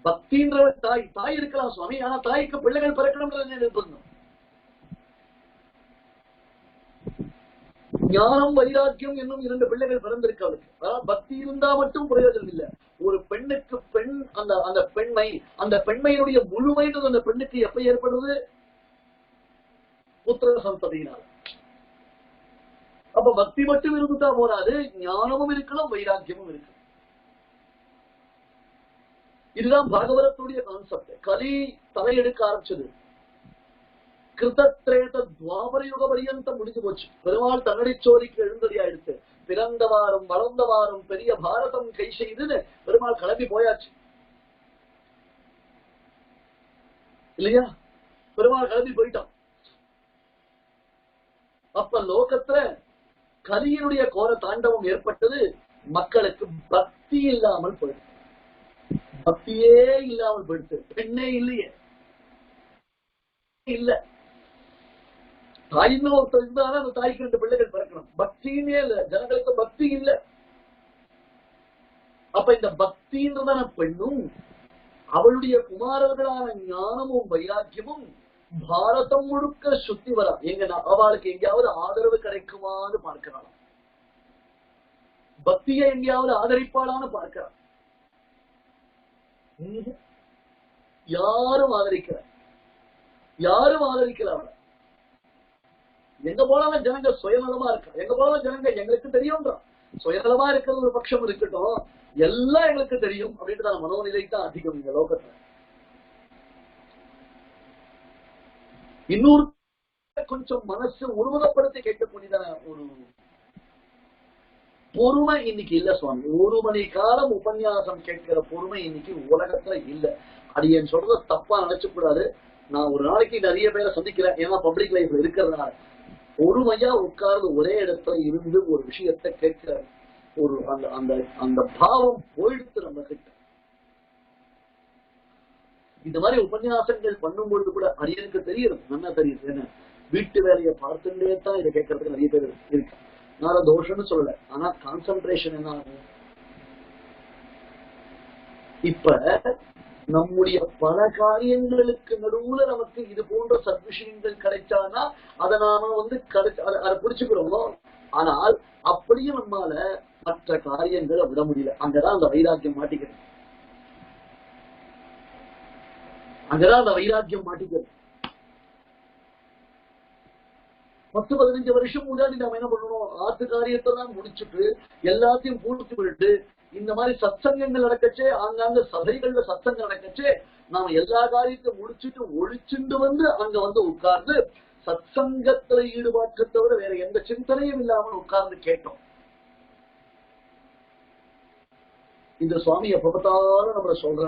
பக்தின்றவர் தாய், தாய் இருக்கலாம் சுவாமி, ஆனா தாய்க்கு பிள்ளைகள் பிறக்கணும்ன்றது நிர்பந்தம். ஞானம் வைராக்கியம் என்னும் இரண்டு பிள்ளைகள் பிறந்திருக்கு அவளுக்கு. பக்தி இருந்தா மட்டும் பிரயோஜனம் இல்லை. ஒரு பெண்ணுக்கு பெண், அந்த பெண்மை, அந்த பெண்மையினுடைய முழுமைன்றது அந்த பெண்ணுக்கு எப்ப ஏற்படுது? புத்திர சந்ததியினால். அப்ப பக்தி மட்டும் இருந்துட்டா போராது, ஞானமும் இருக்கணும், வைராக்கியமும் இருக்கு. இதுதான் பாகவதத்துடைய கான்செப்ட். கலி தலையெடுக்க ஆரம்பிச்சது. கிருதத்ரேத துவாபர யுக பரியந்தம் முடிஞ்சு போச்சு. பெருமாள் தன்னடி சோதிக்கு எழுந்தடியா எடுத்து பிறந்தவாறும் வளர்ந்தவாறும் பெரிய பாரதம் கை செய்துன்னு பெருமாள் கிளம்பி போயாச்சு. இல்லையா? பெருமாள் கிளம்பி போயிட்டான். அப்ப லோகத்துல கலியினுடைய கோர தாண்டவம் ஏற்பட்டது. மக்களுக்கு பக்தி இல்லாமல் போயிடுச்சு. பக்தியே இல்லாமல் போயிடுச்சு. பெண்ணே இல்லையே, இல்ல. தாயின்னு ஒருத்தர் இருந்தாலும் அந்த தாய்க்கு 2 பிள்ளைகள் பிறக்கணும். பக்தியுமே இல்ல, ஜனங்களுக்கு பக்தி இல்ல. அப்ப இந்த பக்தின்றதான பெண்ணும் அவளுடைய குமாரர்களான ஞானமும் வைராக்கியமும் பாரதம் முழுக்க சுத்தி வரா. எங்க அவளுக்கு எங்கேயாவது ஆதரவு கிடைக்குமான்னு பார்க்கிறாள். பக்தியை எங்கேயாவது ஆதரிப்பாளான்னு பார்க்கிறாள். யாரும் ஆதரிக்கல, யாரும் ஆதரிக்கல. அவளை எங்க போனாலும் ஜனங்க சுயநலமா இருக்கா. எங்க போனாலும் ஜனங்க எங்களுக்கு தெரியும்ன்றான். சுயநலமா இருக்கிறது ஒரு பட்சம் இருக்கட்டும், எல்லாம் எங்களுக்கு தெரியும் அப்படின்ற மனோநிலை தான் அதிகம் இந்த லோகத்துல. இன்னொரு கொஞ்சம் மனசு உருவகப்படுத்தி கேட்கக்கூடியதான ஒரு பொறுமை இன்னைக்கு இல்ல சுவாமி. 1 மணி காலம் உபன்யாசம் கேட்கிற பொறுமை இன்னைக்கு உலகத்துல இல்ல. அது என் சொல்றத தப்பா நினைச்சு கூடாது. நான் ஒரு நாளைக்கு நிறைய பேரை சந்திக்கிறேன், ஏன்னா பப்ளிக் லைஃப்ல இருக்கிறதுனால. பொறுமையா உட்கார்ந்து ஒரே இடத்துல இருந்து ஒரு விஷயத்தை கேட்கிற ஒரு அந்த பாவம் போயிடுத்து நம்ம கிட்ட. இந்த மாதிரி உபன்யாசங்கள் பண்ணும்பொழுது கூட அரியனுக்கு தெரியுது, நல்லா தெரியுது. என்ன வீட்டு வேலையை பார்த்துட்டே தான் இதை கேட்கறதுக்கு நிறைய பேர் இருக்கு. நான் தோஷம்னு சொல்லல, ஆனா கான்சென்ட்ரேஷன் என்ன ஆகும்? இப்ப நம்முடைய பல காரியங்களுக்கு நடுவுல நமக்கு இது போன்ற சத்விஷயங்கள் கிடைச்சானா அதை நாம அதை பிடிச்சுக்கிறோம். ஆனால் அப்படியும் நம்மால மற்ற காரியங்களை விட முடியல. அங்கதான் அந்த வைராக்கியம் மாட்டிக்கிறது. அங்கதான் அந்த வைராக்கியம் மாட்டிக்கிறது. 10-15 வருஷம் முன்னாடி நாம என்ன பண்ணணும்? ஆத்து காரியத்தை தான் முடிச்சுட்டு எல்லாத்தையும் பூர்த்தி பண்ணிட்டு இந்த மாதிரி சத்சங்கங்கள் நடக்கச்சே, ஆங்காங்க சபைகள்ல சத்சங்கம் நடக்கச்சே, நாம எல்லா காரியத்தையும் முடிச்சுட்டு ஒழிச்சுண்டு வந்து அங்க வந்து உட்கார்ந்து சத்சங்கத்துல ஈடுபாட்டை தவிர வேற எந்த சிந்தனையும் இல்லாமல் உட்கார்ந்து கேட்டோம். இந்த சுவாமி எப்ப பார்த்தாலும் நம்மள சொல்ற,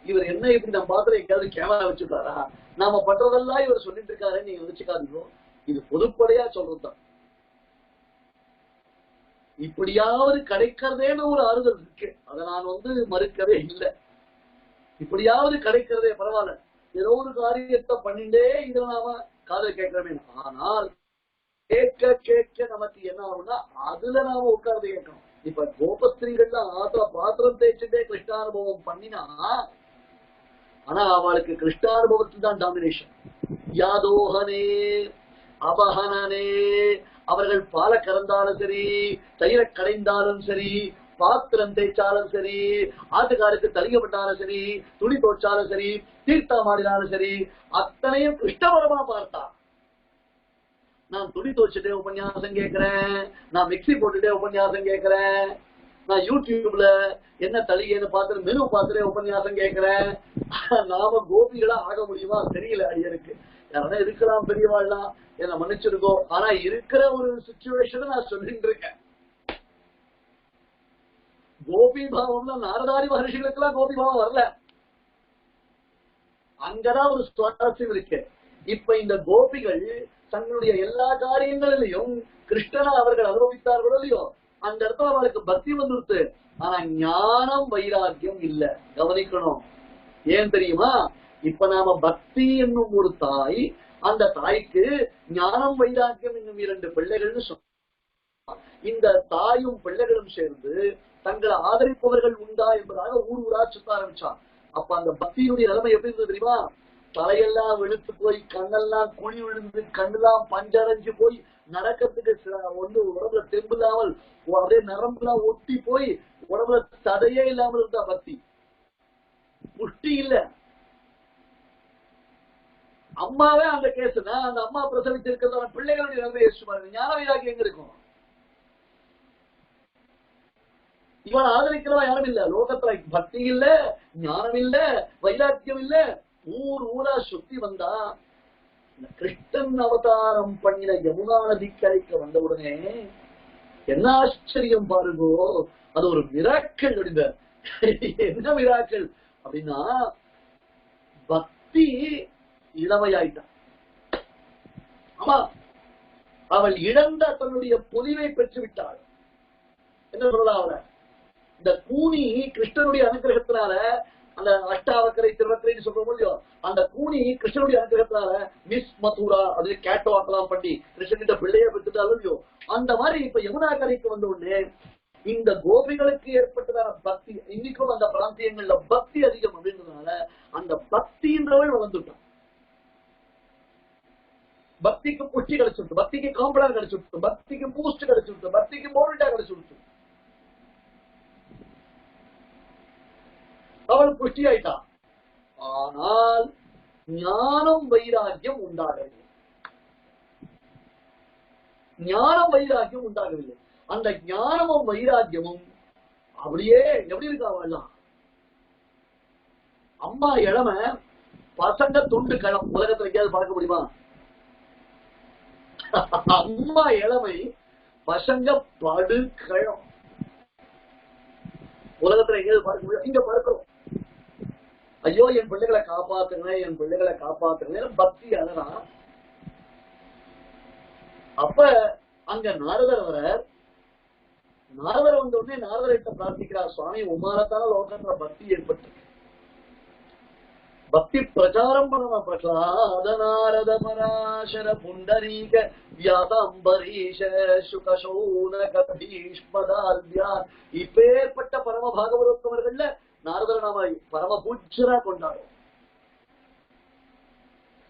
இவர் என்ன இப்படி நம்ம பாத்திரம் எங்கேயாவது கேமரா வச்சுட்டாரா, நாம பண்றதெல்லாம் இவர் சொல்லிட்டு இருக்காரு நீங்க நினைச்சுக்காதீங்க. இது பொதுப்படையா சொல்றதுதான். இப்படியாவது கிடைக்கிறதேன்னு ஒரு ஆறுதல் இருக்கு, அதை நான் மறுக்கவே இல்லை. இப்படியாவது கிடைக்கிறதே பரவாயில்ல, ஏதோ ஒரு காரியத்தை பண்ணிட்டே இதை நாம காதல் கேட்கிறோமே. ஆனால் கேட்க கேட்க நமக்கு என்ன ஆகும்னா அதுல நாம உட்கார்ந்து கேட்கணும். இப்ப கோபஸ்திரீகள்லாம் பாத்திரம் தேய்ச்சுட்டே கிருஷ்ணானுபவம் பண்ணினா, ஆனா அவளுக்கு கிருஷ்ணானுபவத்தில் தான் டாமினேஷன். யாதோகனே அபகனே, அவர்கள் பால கறந்தாலும் சரி, தயிரை கடைந்தாலும் சரி, பாத்திரம் தேய்ச்சாலும் சரி, ஆட்டுக்காருக்கு தலிக்கப்பட்டாலும் சரி, துணி தோச்சாலும் சரி, தீர்த்தம் ஆடினாலும் சரி, அத்தனையும் கிருஷ்ணபரமா பார்த்தா. நான் துணி தோச்சுட்டே உபன்யாசம் கேட்கிறேன், நான் மிக்சி போட்டுட்டே உபன்யாசம் கேட்கிறேன், நான் யூடியூப்ல என்ன தலிகன்னு பார்த்துட்டு மெனு பார்த்துட்டே உபன்யாசம் கேட்கிறேன். நாம கோபிகளா ஆக முடியுமா தெரியல அடியனுக்கு. யாரா இருக்கலாம் பெரியவாள்லாம், என்ன மன்னிச்சிருக்கோ. ஆனா இருக்கிற ஒரு சிச்சுவேஷனை நான் சொல்லிட்டு இருக்கேன். கோபி பாவம்னா நாரதாரி மகர்ஷிகளுக்கு எல்லாம் கோபி பாவம் வரல, அங்கதான் ஒரு சுவாரஸ்யம் இருக்கு. இப்ப இந்த கோபிகள் தங்களுடைய எல்லா காரியங்களிலையும் கிருஷ்ணனை அவர்கள் அனுபவித்தார்களோ இல்லையோ, அந்த இடத்துல அவளுக்கு பக்தி வந்துருத்து. ஆனா ஞானம் வைராக்கியம் இல்ல. கவனிக்கணும். ஏன் தெரியுமா? இப்ப நாம பக்தி என்னும் ஒரு தாய், அந்த தாய்க்கு ஞானம் வைராக்கியம் என்னும் 2 பிள்ளைகள்னு சொன்ன, இந்த தாயும் பிள்ளைகளும் சேர்ந்து தங்களை ஆதரிப்பவர்கள் உண்டா என்பதாக ஊர் ஊரா சுத்த ஆரம்பிச்சான். அப்ப அந்த பக்தியினுடைய நிலைமை எப்படி இருந்தது தெரியுமா? தலையெல்லாம் வெளுத்து போய், கண்ணெல்லாம் குழி விழுந்து, கண்ணெல்லாம் பஞ்சடைஞ்சு போய், நடக்கிறதுக்கு உடம்புல தெம்பு இல்லாமல், அப்படியே நரம்புலாம் ஒட்டி போய், உடம்புல தடையே இல்லாமல் இருந்தா பக்தி. புஷ்டி இல்ல. அம்மாவே அந்த கேஸ்னா, அந்த அம்மா பிரசவித்திருக்கிறது பிள்ளைகளுடைய நிலைமை யோசிச்சு பாருங்க. ஞான வைராக்கியம் எங்க இருக்கும்? இவன் ஆதரிக்கிறவா யாரும் இல்ல லோகத்துல. பக்தி இல்ல, ஞானம் இல்ல, வைராக்கியம் இல்ல. ஊர் ஊரா சுத்தி வந்தா, கிருஷ்ணன் அவதாரம் பண்ணின யமுனா நதிக்கரைக்கு வந்த உடனே என்ன ஆச்சரியம் பாருங்கோ. அது ஒரு மிராக்கள். என்ன மிராக்கள் அப்படின்னா, பக்தி இளமையாயிட்டான். ஆமா, அவள் இழந்த தன்னுடைய பொலிவை பெற்றுவிட்டாள். என்ன சொல்லலாம் அவரை? இந்த கூனி கிருஷ்ணனுடைய அனுகிரகத்தினால, அந்த அஷ்டாவக்கரை திருவக்கரைன்னு சொல்றோம் இல்லையோ, அந்த கூனி கிருஷ்ணனுடைய அனுகிரகத்தினால மிஸ் மதுரா அது கேட்டோ ஆக்கலாம் பண்ணி கிருஷ்ணகிட்ட பிள்ளைய பெற்றுட்டாலும் இல்லையோ, அந்த மாதிரி இப்ப யமுனா கரைக்கு வந்த உடனே இந்த கோபிகளுக்கு ஏற்பட்டதான பக்தி, இன்னைக்கும் அந்த பிராந்தியங்கள்ல பக்தி அதிகம் அப்படின்றதுனால அந்த பக்தின்றவள் வளர்ந்துட்டான். பக்திக்கு புஷ்டி கிடைச்சுட்டு, பக்திக்கு காம்பளம் கிடைச்சுட்டு, பக்திக்கு பூஸ்ட் கிடைச்சுட்டு, பக்திக்கு மோரிட்டா கிடைச்சுட்டு, அவள் புஷ்டி ஆயிட்டா. ஆனால் ஞானம் வைராக்கியம் உண்டாகவில்லை. ஞானம் வைராக்கியம் உண்டாகவில்லை. அந்த ஞானமும் வைராக்கியமும் அப்படியே எப்படி இருக்கா? அம்மா இளமை, பசங்க துண்டு களம். உலகத்துல எங்கேயாவது பார்க்க முடியுமா? அம்மா இளமை, பசங்க படுகளம். உலகத்துல எங்கேயாவது பார்க்க முடியும்? இங்க பார்க்கிறோம். ஐயோ என் பிள்ளைகளை காப்பாத்துங்க, என் பிள்ளைகளை காப்பாத்துங்க பக்தி அதெல்லாம். அப்ப அங்க நாரதர் வர, நாரதர் வந்த உடனே நாரதர்கிட்ட பிரார்த்திக்கிறார், சுவாமி உமாரத்தான லோகத்துல பக்தி ஏற்பட்டு பக்தி பிரச்சாரம் பண்ணணும். பிரகலாத நாரத பராசர புண்டரீக வியாசாம்பரீஷ சுகசோனக பீஷ்மதால்யான், இப்பேற்பட்ட பரம பாகவதோத்தமர்கள்ல நாரதர் நாம பரம பூஜ்யரா கொண்டாடும்.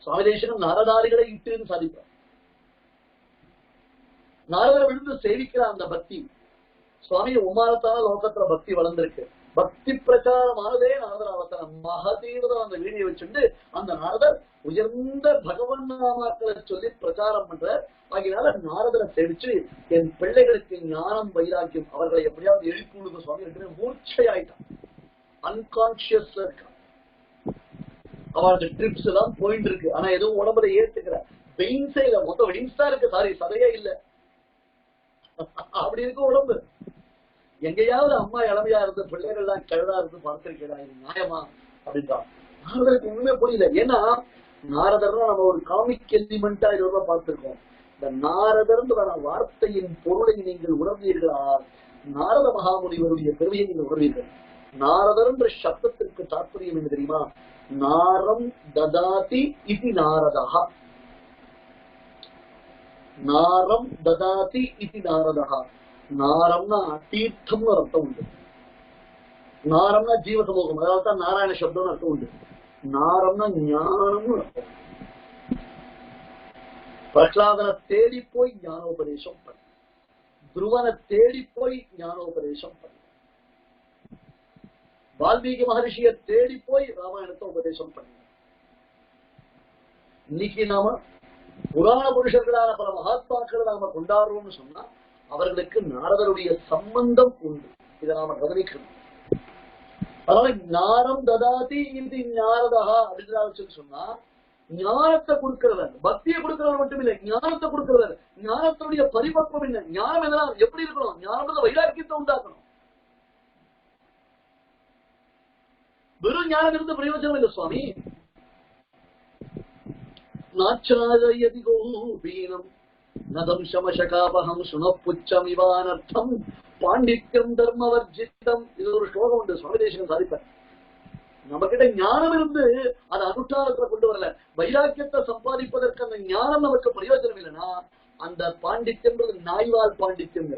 சுவாமி தேசிகன் நாரதாரிகளை இட்டு சாதிப்பார். நாரதரை விழுந்து சேவிக்கிற அந்த பக்தி, சுவாமி உமாரத்தான லோகத்துல பக்தி வளர்ந்திருக்கு. பக்தி பிரச்சாரமானதே நாரதர் அவசரம். மகதீரதர் அந்த வீடியை வச்சுட்டு அந்த நாரதர் உயர்ந்த பகவன் நாமாக்களை சொல்லி பிரச்சாரம் பண்ற. ஆகினால நாரதரை சேவிச்சு என் பிள்ளைகளுக்கு ஞானம் வைராக்கியம் அவர்களை எப்படியாவது எழுப்பிவிடுங்க சுவாமி என்று மூர்ச்சையாயிட்டான். அன்கான்சியஸ் இருக்கான். அவளுக்கு ட்ரிப்ஸ் எல்லாம் போயிட்டு இருக்கு. ஆனா எதுவும் உடம்புல ஏத்துக்கிற வெயின்ஸே இல்ல. மொத்தம் வெயின்ஸ் தான் இருக்கு, சாரி சதையே இல்ல. அப்படி இருக்கு உடம்பு. எங்கேயாவது அம்மா இளமையா இருந்து பிள்ளைகள் எல்லாம் கிழதா இருந்து பார்த்திருக்கா? இது நியாயமா அப்படின்றான். நாரதருக்கு ஒண்ணுமே புரியல. ஏன்னா நாரதர்னா நம்ம ஒரு காமிக் எலிமெண்டா இதுவரை பார்த்திருக்கோம். இந்த நாரதர்ன்ற வார்த்தையின் பொருளை நீங்கள் உணர்ந்தீர்களா? நாரத மகாமுனிவருடைய பெருமையை நீங்கள் உணர்வீர்கள். நாரதர்ன்ற சப்தத்திற்கு தாற்பயம் என்ன தெரியுமா? நாரம் ததாதி இது நாரதா. நாரம் ததாதி இது நாரதா. நாரம்னா தீர்த்தம்னு அர்த்தம் உண்டு. நாரம்னா ஜீவசமூகம், அதாவது தான் நாராயண சப்தம்னு அர்த்தம் உண்டு. நாரம்னா ஞானம்னு அர்த்தம். பிரகலாதனை தேடி போய் ஞானோபதேசம் பண்ண, துருவனை தேடி போய் ஞானோபதேசம் பண்ண, வால்மீகி மகரிஷியை தேடி போய் ராமாயணத்தை உபதேசம் பண்ண. இன்னைக்கு நாம புராண புருஷர்களான பல மகாத்மாக்களை நாம கொண்டாடுறோம்னு சொன்னா அவர்களுக்கு நாரதருடைய சம்பந்தம் உண்டு. இதை நாம கவனிக்கணும். அதனால நாரம் ததாதி இது ஞானதா அப்படின்னு சொன்னா ஞானத்தை கொடுக்கிறவர், பக்தியை கொடுக்கிறவர் மட்டும் இல்லை, ஞானத்தை கொடுக்கிறவர். ஞானத்தினுடைய பரிபக்குவம் என்ன? ஞானம் எதெல்லாம் எப்படி இருக்கணும்? ஞானம் வைராக்கியத்தை உண்டாக்கணும். வெறும் ஞானம் இருந்து பிரயோஜனம் இல்லை சுவாமி. நாச்சாரயதி கோபீனம் நதம் சமசகாபகம் சுணப்புச்சமிவானர்த்தம் பாண்டித்யம் தர்மவர்ஜிதம். இது ஒரு ஸ்லோகம் உண்டு, சுவாமி தேசிகன் சாதிப்பார். நம்ம கிட்ட ஞானம் இருந்து அதை அனுஷ்டானத்துல கொண்டு வரல, வைராக்கியத்தை சம்பாதிப்பதற்கு அந்த ஞானம் நமக்கு பிரயோஜனம் இல்லைன்னா அந்த பாண்டித்யம்ன்றது நாய்வால் பாண்டித்யம்.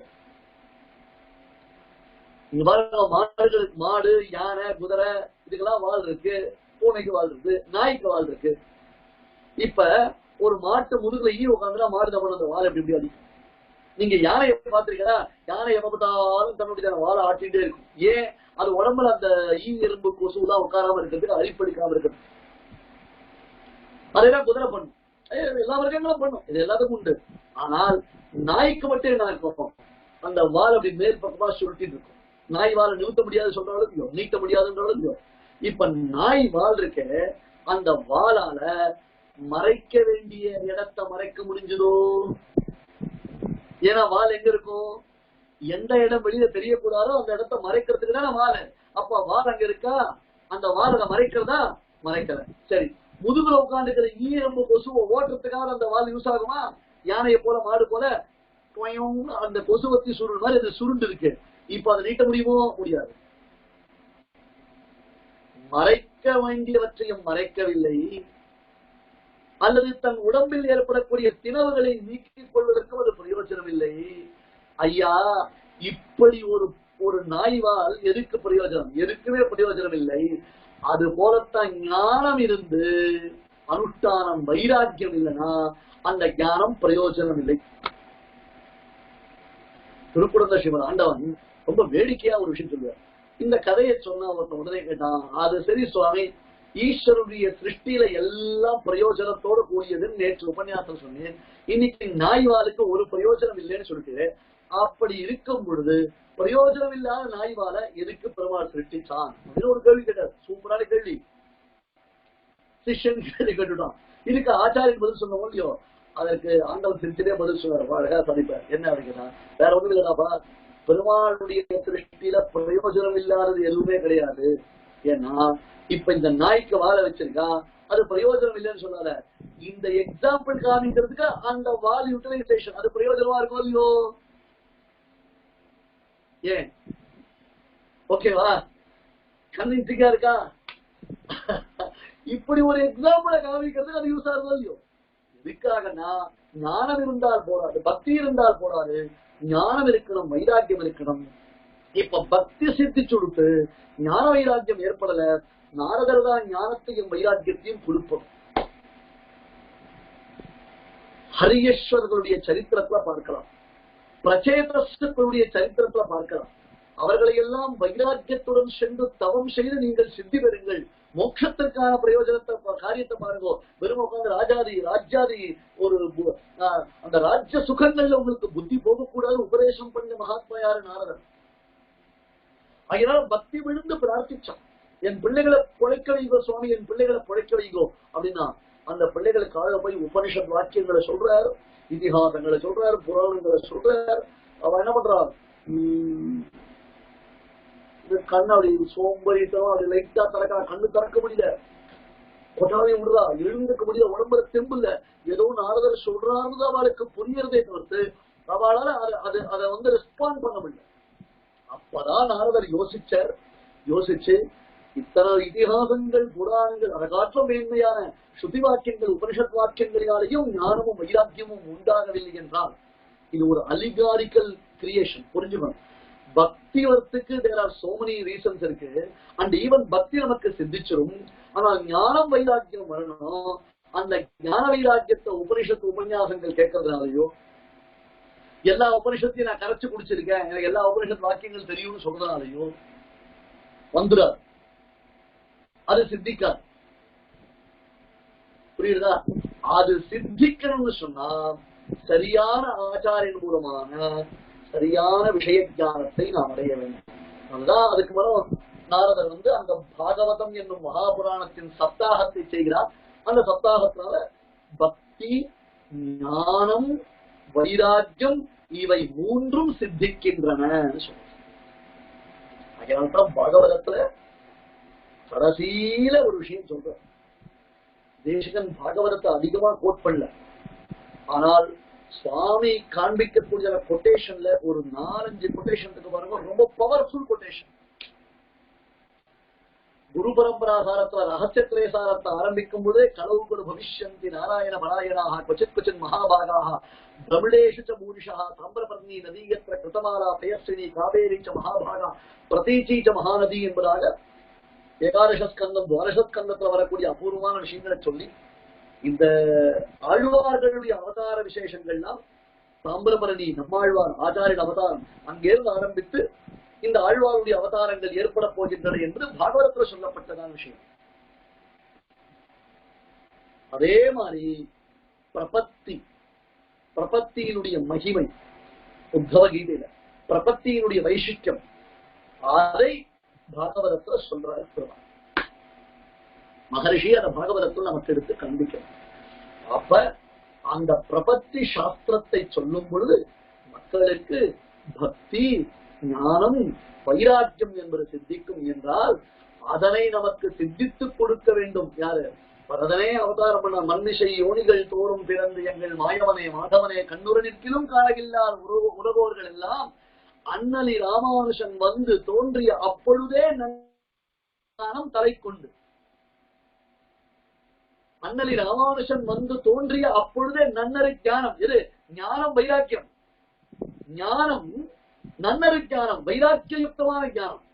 இங்க பாருங்க, மாடுகளுக்கு, மாடு, யானை, குதிரை இதுக்கெல்லாம் வால் இருக்கு, பூனைக்கு வால் இருக்கு, நாய்க்கு வால் இருக்கு. இப்ப ஒரு மாட்டு முதுகுல ஈ உட்காந்துனா மாடு தவறு அந்த வால் எப்படி எப்படி அடிக்கும்? நீங்க யானையை பார்த்திருக்கா? யானை எப்ப பார்த்தாலும் தன்னுடைய வாழை ஆட்டிகிட்டே இருக்கும். ஏன்? அது உடம்புல அந்த ஈ எறும்பு கொசு எல்லாம் உட்காராம இருக்கிறதுக்கு, அரிப்படிக்காம இருக்கிறது. அதேதான் குதிரை பண்ணும், எல்லா வர்க்கங்களும் பண்ணும், இது எல்லாத்துக்கும் உண்டு. ஆனால் நாய்க்கு மட்டும் என்ன இருக்கும்? அந்த வால் அப்படி மேல் பக்கமா சுருட்டிட்டு இருக்கும். நாய் வாழை நிறுத்த முடியாது சொல்றாலும் நீட்ட முடியாதுன்றாலும். இப்ப நாய் வால் இருக்க, அந்த வாளால மறைக்க வேண்டிய இடத்தை மறைக்க முடிஞ்சதோ? ஏன்னா வால் எங்க இருக்கும்? எந்த இடம் வெளியில தெரியக்கூடாதோ அந்த இடத்தை மறைக்கிறதுக்கு தானே வால். அப்ப வால் அங்க இருக்கா? அந்த வால் அதை மறைக்கிறதா? மறைக்கல. சரி, முதுகுல உட்காந்துக்கிற ஈரம்பு கொசுவை ஓட்டுறதுக்காக அந்த வால் யூஸ் ஆகுமா? யானையை போல மாடு போல அந்த கொசுவத்தி சுருள் மாதிரி அது சுருண்டு இருக்கு. இப்ப அதை நீட்ட முடியுமோ? முடியாது. மறைக்க வேண்டியவற்றையும் மறைக்கவில்லை, அல்லது தன் உடம்பில் ஏற்படக்கூடிய திணவுகளை நீக்கிக் கொள்வதற்கும் அது பிரயோஜனம் இல்லை. ஐயா, இப்படி ஒரு நாய்வால் எதுக்கு பிரயோஜனம்? எதுக்குமே பிரயோஜனம் இல்லை. அது போலத்தான் ஞானம் இருந்து அனுஷ்டானம் வைராக்கியம் இல்லைன்னா அந்த ஞானம் பிரயோஜனம் இல்லை. திருக்குறந்த சிவன் ஆண்டவன் ரொம்ப வேடிக்கையா ஒரு விஷயம் சொல்லுவார். இந்த கதையை சொன்ன ஒருத்தன் உடனே கேட்டான், அது சரி சுவாமி, ஈஸ்வருடைய சிருஷ்டியில எல்லாம் பிரயோஜனத்தோடு கூடியதுன்னு நேற்று உபன்யாசம் சொன்னேன், இன்னைக்கு நாய்வாலுக்கு ஒரு பிரயோஜனம் இல்லைன்னு சொல்லிட்டு, அப்படி இருக்கும் பொழுது பிரயோஜனம் இல்லாத நாய்வால எதுக்கு பெருமாள் சிருஷ்டிச்சான் அப்படின்னு ஒரு கேள்வி கேட்டார். சூப்பரான கேள்வி. சிஷ்யன் கேள்வி கேட்டுட்டான். இதுக்கு ஆச்சாரியன் பதில் சொன்னோம் இல்லையோ, அதற்கு ஆண்டவன் சிரிச்சதே பதில் சொன்னார். அழகா சமைப்பார். என்ன அப்படின்னா, வேற ஒண்ணும் இல்லைனாப்பா, பெருமாளுடைய சிருஷ்டியில பிரயோஜனம் இல்லாதது எதுவுமே கிடையாது. ஏன்னா இப்ப இந்த நாய்க்கு வாழ வச்சிருக்கா, அது பிரயோஜனம் இல்லைன்னு சொன்னால, இந்த எக்ஸாம்பிள் காமிக்கிறதுக்கு அந்த வால் யூட்டிலைசேஷன் அது பிரயோஜனமா இருக்கும் இல்லையோ? ஏன் ஓகேவா? கன்வின்சிங்கா இருக்கா? இப்படி ஒரு எக்ஸாம்பிளை காமிக்கிறதுக்கு அது யூஸ் ஆகுதோ இல்லையோ? எதுக்காகனா ஞானம் இருந்தால் போடாது, பக்தி இருந்தால் போடாது, ஞானம் இருக்கணும், வைராக்கியம் இருக்கணும். இப்ப பக்தி சித்திச்சு கொடுத்து ஞான வைராக்கியம் ஏற்படல, நாரதர் தான் ஞானத்தையும் வைராக்கியத்தையும் கொடுப்போம். ஹரியஸ்வர்களுடைய சரித்திரத்துல பார்க்கலாம், பிரச்சேதஸ்களுடைய சரித்திரத்துல பார்க்கலாம். அவர்களை எல்லாம் வைராக்கியத்துடன் சென்று தவம் செய்து நீங்கள் சித்தி பெறுங்கள், மோட்சத்திற்கான பிரயோஜனத்தை காரியத்தை பாருங்க. வெறும் உட்காந்து ராஜ்யாதி ஒரு அந்த ராஜ்ய சுகங்கள்ல உங்களுக்கு புத்தி போகக்கூடாது உபதேசம் பண்ண மகாத்மா யாரு? நாரதர். அதனால பக்தி விழுந்து பிரார்த்திச்சான், என் பிள்ளைகளை பொழைக்க வைங்கோ சுவாமி, என் பிள்ளைகளை பொழைக்க வைங்கோ அப்படின்னா அந்த பிள்ளைகளுக்கு கால போய் உபனிஷத் வாக்கியங்களை சொல்றாரு, இதிகாசங்களை சொல்றாரு, புராணங்களை சொல்றாரு. அவ என்ன பண்றான், கண்ணு அப்படி சோம்பரித்தனம் அப்படி லைட்டா திறக்கா, கண்ணு திறக்க முடியல, கொட்டாவே விடுறா, எழுந்துக்க முடியல, உடம்புல தெம்பு இல்ல, ஏதோ நாரதர் சொல்றாருன்னு அவளுக்கு புரியறதே தவிர்த்து அவளால அதை ரெஸ்பாண்ட் பண்ண முடியல. அப்பதான் நாரதர் யோசிச்சு இத்தனை இதிகாசங்கள் புராணங்கள் அதை காற்றும் மேன்மையான ஸ்ருதி வாக்கியங்கள் உபனிஷத் வாக்கியங்களாலேயும் ஞானமும் வைராக்கியமும் உண்டாகவில்லை என்றால் இது ஒரு அலிகாரிக்கல் கிரியேஷன். புரிஞ்சுக்கணும், பக்தி வரத்துக்கு there are so many reasons இருக்கு. அண்ட் ஈவன் பக்தி நமக்கு சித்திச்சிடும், ஆனால் ஞானம் வைராக்கியம் வரணும். அந்த ஞான வைராக்கியத்தை உபனிஷத்து உபன்யாசங்கள் கேட்கறதுனாலயோ, எல்லா உபனிஷத்தையும் நான் கரைச்சு குடிச்சிருக்கேன், எனக்கு எல்லா உபனிஷத் வாக்கியங்கள் தெரியும்னு சொல்றதுனாலயோ வந்துடாது, அது சித்திக்காது. புரியுதா? அது சித்திக்கணும்னு சொன்னா சரியான ஆச்சாரியின் மூலமான சரியான விஷய ஞானத்தை நாம் அடைய வேண்டும். அதுதான் அதுக்கு மேல நாரதர் அந்த பாகவதம் என்னும் மகாபுராணத்தின் சப்தாகத்தை செய்கிறார். அந்த சப்தாகத்தினால பக்தி, ஞானம், வைராக்கியம் இவை மூன்றும் சித்திக்கின்றன. அதனால்தான் பாகவதத்துல கடைசியில ஒரு விஷயம் சொல்ற, தேசிகன் பாகவதத்தை அதிகமா கோட் பண்ணல, ஆனால் சுவாமி காண்பிக்கக்கூடிய கொட்டேஷன்ல ஒரு 4-5 கொட்டேஷனுக்கு பாருங்க, ரொம்ப பவர்ஃபுல் கொட்டேஷன். குரு பரம்பராசாரத்துல ரகசியத்திரேசாரத்தை ஆரம்பிக்கும் போதே கலவுகுரு பவிஷ்யந்தி நாராயண பராயணாக கொச்சித் கொச்சின் மகாபாகாக பிரமிடேஷு ச மூரிஷா தாமிரபர்ணி நதீயத்திர கிருதமாலா பயஸ்வினி காவேரி ச மகாபாகா பிரதீச்சி ச மகாநதி என்பதாக ஏகாதசஸ்கந்தம் துவாதசஸ்கந்தத்துல வரக்கூடிய அபூர்வமான விஷயங்களை சொல்லி இந்த ஆழ்வார்களுடைய அவதார விசேஷங்கள்லாம் தாமிரபரணி நம்மாழ்வார் ஆச்சாரிய அவதாரம் அங்கிருந்து ஆரம்பித்து இந்த ஆழ்வாருடைய அவதாரங்கள் ஏற்பட போகின்றன என்று பாகவதத்தில் சொல்லப்பட்டதான விஷயம். அதே மாதிரி பிரபத்தியினுடைய மகிமை உத்தவ கீதையில பிரபத்தியினுடைய வைசிஷ்டியம் அதை பாகவதத்துல சொல்றாரு பெருமாள். மகரிஷி அந்த பாகவதத்தில் நமக்கு எடுத்து காண்பிக்கணும். அப்ப அந்த பிரபத்தி சாஸ்திரத்தை சொல்லும் பொழுது மக்களுக்கு பக்தி, ஞானம், வைராக்கியம் என்பது சித்திக்கும் என்றால் அதனை நமக்கு சித்தித்துக் கொடுக்க வேண்டும் யாரு? பரதனே அவதாரம் பண்ண மன்னிசை யோனிகள் தோறும் பிறந்து எங்கள் மாயவனே மாதவனே கண்ணுற நிற்கிலும் காலகில்லார் உலகோர்கள் எல்லாம் அண்ணலி ராமானுஷன் வந்து தோன்றிய அப்பொழுதே ஞானம் தலை கொண்டு அண்ணலி ராமானுஷன் வந்து தோன்றிய அப்பொழுதே நன்னறி ஞானம். எது ஞானம்? வைராக்கியம். ஞானம் நன்னறி ஞானம், வைராக்கியயுக்தமான ஞானம்.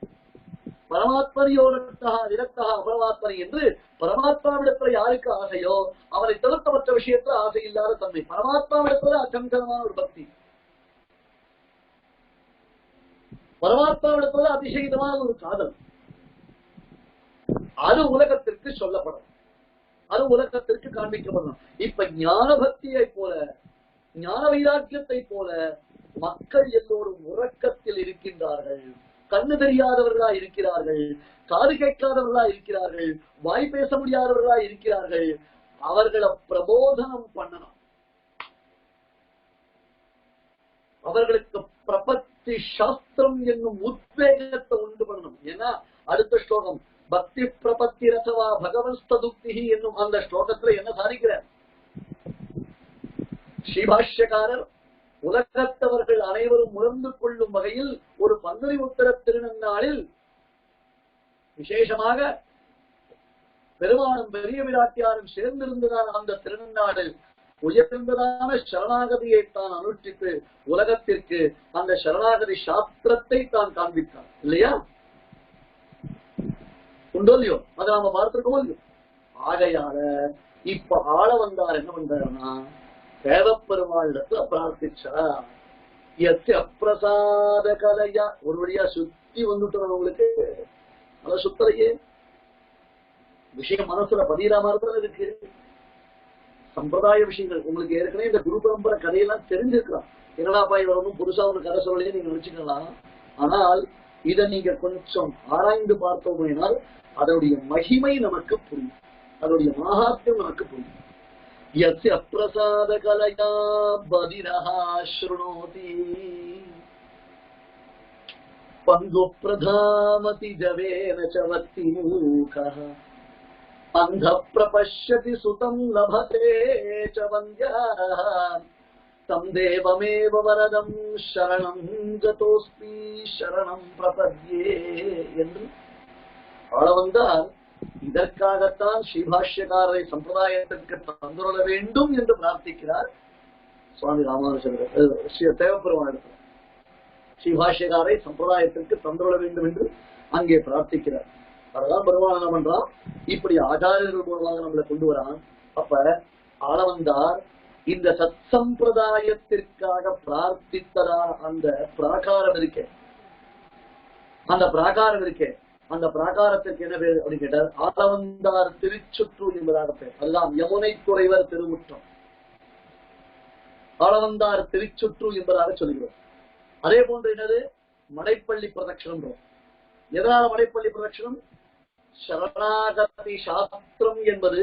பரமாத்மனியோரத்தா விரக்தா அபரமாத்மனி என்று பரமாத்மாவிடத்துல யாருக்கு ஆசையோ அவனை தவிர்த்தமற்ற விஷயத்துல ஆசை இல்லாத தன்மை. பரமாத்மாவிடத்துல அச்சஞ்சலமான ஒரு பக்தி, பரமாத்மாவிடத்துல அதிசயிதமான ஒரு காதல், அது உலகத்திற்கு சொல்லப்படும், அது உலகத்திற்கு காண்பிக்கப்படணும். இப்ப ஞான பக்தியை போல, ஞான வைராக்கியத்தை போல மக்கள் எல்லோரும் உறக்கத்தில் இருக்கின்றார்கள். கண்ணு தெரியாதவர்களா இருக்கிறார்கள், காது கேட்காதவர்களா இருக்கிறார்கள், வாய் பேச முடியாதவர்களா இருக்கிறார்கள். அவர்களை பிரபோதனம் பண்ணணும், அவர்களுக்கு பிரபத்தி சாஸ்திரம் என்னும் உத்வேகத்தை உண்டு பண்ணணும். ஏன்னா அடுத்த ஸ்லோகம் பக்தி பிரபத்தி ரசவா பகவன் ஸ்ததுக்தி என்னும் அந்த ஸ்லோகத்துல என்ன சாதிக்கிறார் ஸ்ரீபாஷ்யக்காரர்? உலகத்தவர்கள் அனைவரும் உணர்ந்து கொள்ளும் வகையில் ஒரு பங்குனி உத்தர திருநன்னாளில் விசேஷமாக பெருமானும் பெரிய விராட்டியாரும் சேர்ந்திருந்ததான அந்த திருநன்னாடு உயர்ந்ததான சரணாகதியை தான் அனுஷ்டித்து உலகத்திற்கு அந்த சரணாகதி சாஸ்திரத்தை தான் காண்பித்தார் இல்லையா? உண்டோ இல்லையோ? அதை நாம பார்த்திருக்கோம் இல்லையோ? ஆகையால இப்ப ஆள வந்தார் என்ன பண்றாருன்னா தேவப்பெருமாளிடத்துல பிரார்த்திச்சா அப்பிரசாத கலையா ஒரு வழியா சுத்தி வந்துட்டோம். உங்களுக்கு அத சுத்தலையே விஷயம் மனசுல பதிகிற மாதிரிதான் இருக்கு. சம்பிரதாய விஷயங்கள் உங்களுக்கு ஏற்கனவே இந்த குரு பரம்பரை கதையெல்லாம் தெரிஞ்சிருக்கலாம். என்னடா பாய் வரணும் புதுசா ஒரு கதை சொல்லலையே நீங்க நினைச்சுக்கலாம். ஆனால் இதை நீங்க கொஞ்சம் ஆராய்ந்து பார்த்தோம்னால் அதனுடைய மகிமை நமக்கு புரியும், அதனுடைய மகாத்மியம் நமக்கு புரியும். யஸ்ய பிரசாத கலயா பதிரஹ ஸ்ருணோதி பங்கு பிரதாமதி ஜவேன ச வத்தி மூகஹ அந்த பிரபஷ்யதி சுதம் லபதே ச வந்த்யஹ தம் தேவமேவ வரதம் சரணம் கதோஸ்மி சரணம் பிரபத்யே என்று ஆள வந்தார். இதற்காகத்தான் ஸ்ரீபாஷ்யக்காரரை சம்பிரதாயத்திற்கு தந்துள்ள வேண்டும் என்று பிரார்த்திக்கிறார் சுவாமி ராமானுஜர். தேவப்பெருமானிடத்தில் ஸ்ரீபாஷ்யக்காரை சம்பிரதாயத்திற்கு தந்துள்ள வேண்டும் என்று அங்கே பிரார்த்திக்கிறார். அதெல்லாம் பெருமாள் என்ன பண்றான், இப்படி ஆச்சாரியர்கள் மூலமாக நம்மளை கொண்டு வரான். அப்ப ஆள வந்தார் இந்த சத் சம்பிரதாயத்திற்காக பிரார்த்தித்ததான அந்த பிராகாரம் இருக்கே, அந்த பிராகாரம் இருக்கே, அந்த பிராகாரத்திற்கு என்ன பேர் அப்படின்னு கேட்டார், ஆளவந்தார் திருச்சுற்றூர் என்பதாக பேர். அதுதான் யமுனை துறைவர் திருமுற்றம், ஆளவந்தார் திருச்சுற்றூர் என்பதாக சொல்கிறோம். அதே போன்று என்னது மடைப்பள்ளி பிரதட்சணம். எதனால மடைப்பள்ளி பிரதட்சணம்? சரணாகதி சாஸ்திரம் என்பது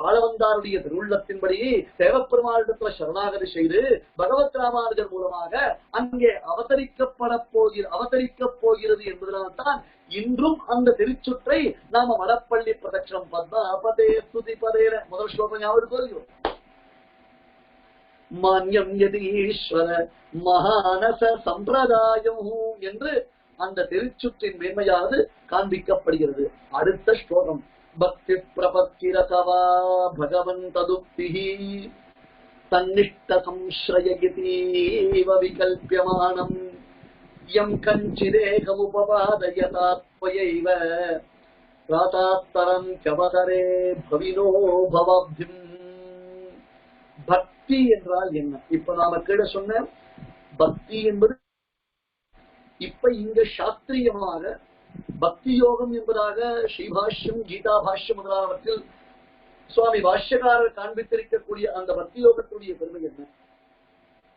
ஆளவந்தாருடைய திருவுள்ளத்தின்படி தேவப்பெருமாளிடத்துல சரணாகதி செய்து பகவத் ராமானுஜர் மூலமாக அங்கே அவதரிக்கப் போகிறது என்பதனால்தான் இன்றும் அந்த திருச்சுற்றை நாம மடப்பள்ளி பிரதட்சணம் பத்மபதே ஸ்துதி பதேன முதல் ஸ்லோகம் ஞாபகம் சொல்லுவோம். மான்யம் யதீஸ்வர மகானச சம்பிரதாயம் என்று அந்த திருச்சுற்றின் மேன்மையானது காண்பிக்கப்படுகிறது. அடுத்த ஸ்லோகம் பக்தி பிரபத்திரதவா பகவன் ததுக்திஹி தன்னிஷ்ட சம்ஸ்ரயகிதீவ விகல்ப்யமானம் யம் கஞ்சிதேகமுபவாதயதாத்வயைவ பிராதாத்தரம் கவதரே பவினோ பவாப்திம். பக்தி என்றால் என்ன? இப்ப நாம கீழே சொன்ன பக்தி என்பது இப்ப இங்க சாஸ்திரியமாக பக்தி யோகம் என்பதாக ஸ்ரீபாஷ்யம் கீதா பாஷ்யம் முதலானவற்றில் சுவாமி பாஷ்யக்காரர் காண்பித்திருக்கக்கூடிய அந்த பக்தி யோகத்துடைய பெருமை என்ன?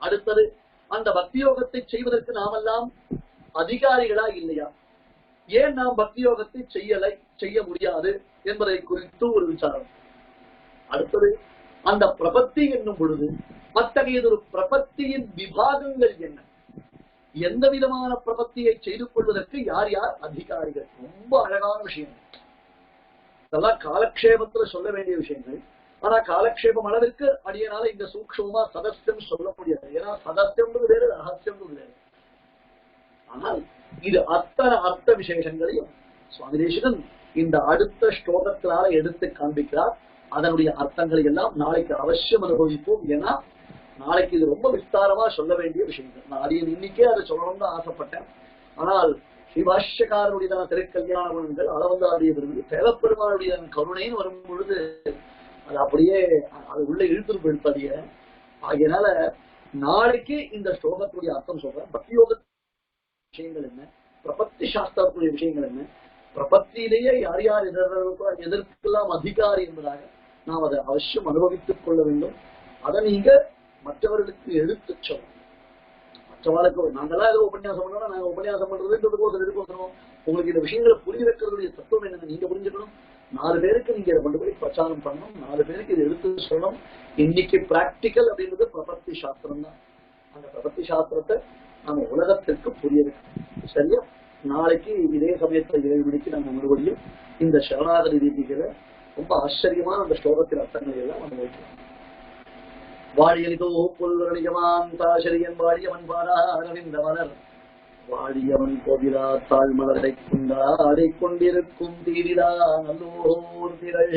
அடுத்தது அந்த பக்தி யோகத்தை செய்வதற்கு நாமெல்லாம் அதிகாரிகளா இல்லையா? ஏன் நாம் பக்தி யோகத்தை செய்ய முடியாது என்பதை குறித்து ஒரு விசாரம். அடுத்தது அந்த பிரபத்தி என்னும் பொழுது அத்தகையதொரு பிரபத்தியின் விபாகங்கள் என்ன? எந்த விதமான பிரபத்தியை செய்து கொள்வதற்கு யார் யார் அதிகாரிகள்? ரொம்ப அழகான விஷயம். அதெல்லாம் காலக்ஷேபத்துல சொல்ல வேண்டிய விஷயங்கள். ஆனா காலக்ஷேபம் அளவிற்கு அடியனால இந்த சூக்ஷமா சதஸ்யம் சொல்ல முடியாது. ஏன்னா சதஸ்யம்ன்றது வேறு, ரகசியம்ன்றது வேறு. ஆனால் இது அத்தனை அர்த்த விசேஷங்களையும் சுவாமி தேசிகன் இந்த அடுத்த ஸ்லோகத்தினால எடுத்து காண்பிக்கிறார். அதனுடைய அர்த்தங்களை எல்லாம் நாளைக்கு அவசியம் அனுபவிப்போம். ஏன்னா நாளைக்கு இது ரொம்ப விஸ்தாரமா சொல்ல வேண்டிய விஷயங்கள். நான் அடியன் இன்னைக்கே அதை சொல்லணும்னு ஆசைப்பட்டேன். ஆனால் ஸ்ரீபாஷ்யக்காரருடைய திருக்கல்யாண குணங்கள், அளவந்தாருடைய விருது, தேவப்பெருமானுடைய கருணைன்னு வரும் பொழுது அது அப்படியே அது உள்ள இழுத்துட்டு போயிடுப்பதிய. ஆகையினால நாளைக்கு இந்த ஸ்லோகத்துடைய அர்த்தம் சொல்றேன். பக்தியோக விஷயங்கள் என்ன, பிரபத்தி சாஸ்திரத்துடைய விஷயங்கள் என்ன, பிரபத்தியிலேயே யார் யார் எதற்கெல்லாம் அதிகாரி என்பதாக நாம் அதை அவசியம் அனுபவித்துக் கொள்ள வேண்டும். அதை நீங்க மற்றவர்களுக்கு எடுத்து சொல்லணும். மற்றவர்களுக்கு நாங்கெல்லாம் ஏதோ உபன்யாசம் பண்ணோம்னா நாங்க உபன்யாசம் பண்றது எடுக்கணும். உங்களுக்கு இந்த விஷயங்களை புரிய வைக்கிறதுடைய தத்துவம் என்னன்னு நீங்க புரிஞ்சுக்கணும். 4 பேருக்கு நீங்க இதை கொண்டு போய் பிரச்சாரம் பண்ணணும். 4 பேருக்கு இதை எடுத்து சொல்லணும். இன்னைக்கு பிராக்டிக்கல் அப்படின்றது பிரபத்தி சாஸ்திரம் தான். அந்த பிரபத்தி சாஸ்திரத்தை நம்ம உலகத்திற்கு புரிய வைக்கணும். சரியா? நாளைக்கு இதே சமயத்துல 7 மணிக்கு நம்ம மறுபடியும் இந்த சரணாகதி ரீதிகளை ரொம்ப ஆச்சரியமான அந்த ஸ்லோகத்தின் அர்த்தங்களை எல்லாம் அனுபவிக்கலாம். வாழியலிதோ புல்வரணியமான் தாசரியன் வாழியவன் பாரா அரவிந்த மலர் வாழியவன் கோவிலா தாழ் மலரை கொண்டாடை கொண்டிருக்கும் தீவிரா நல்லோர் திரள்.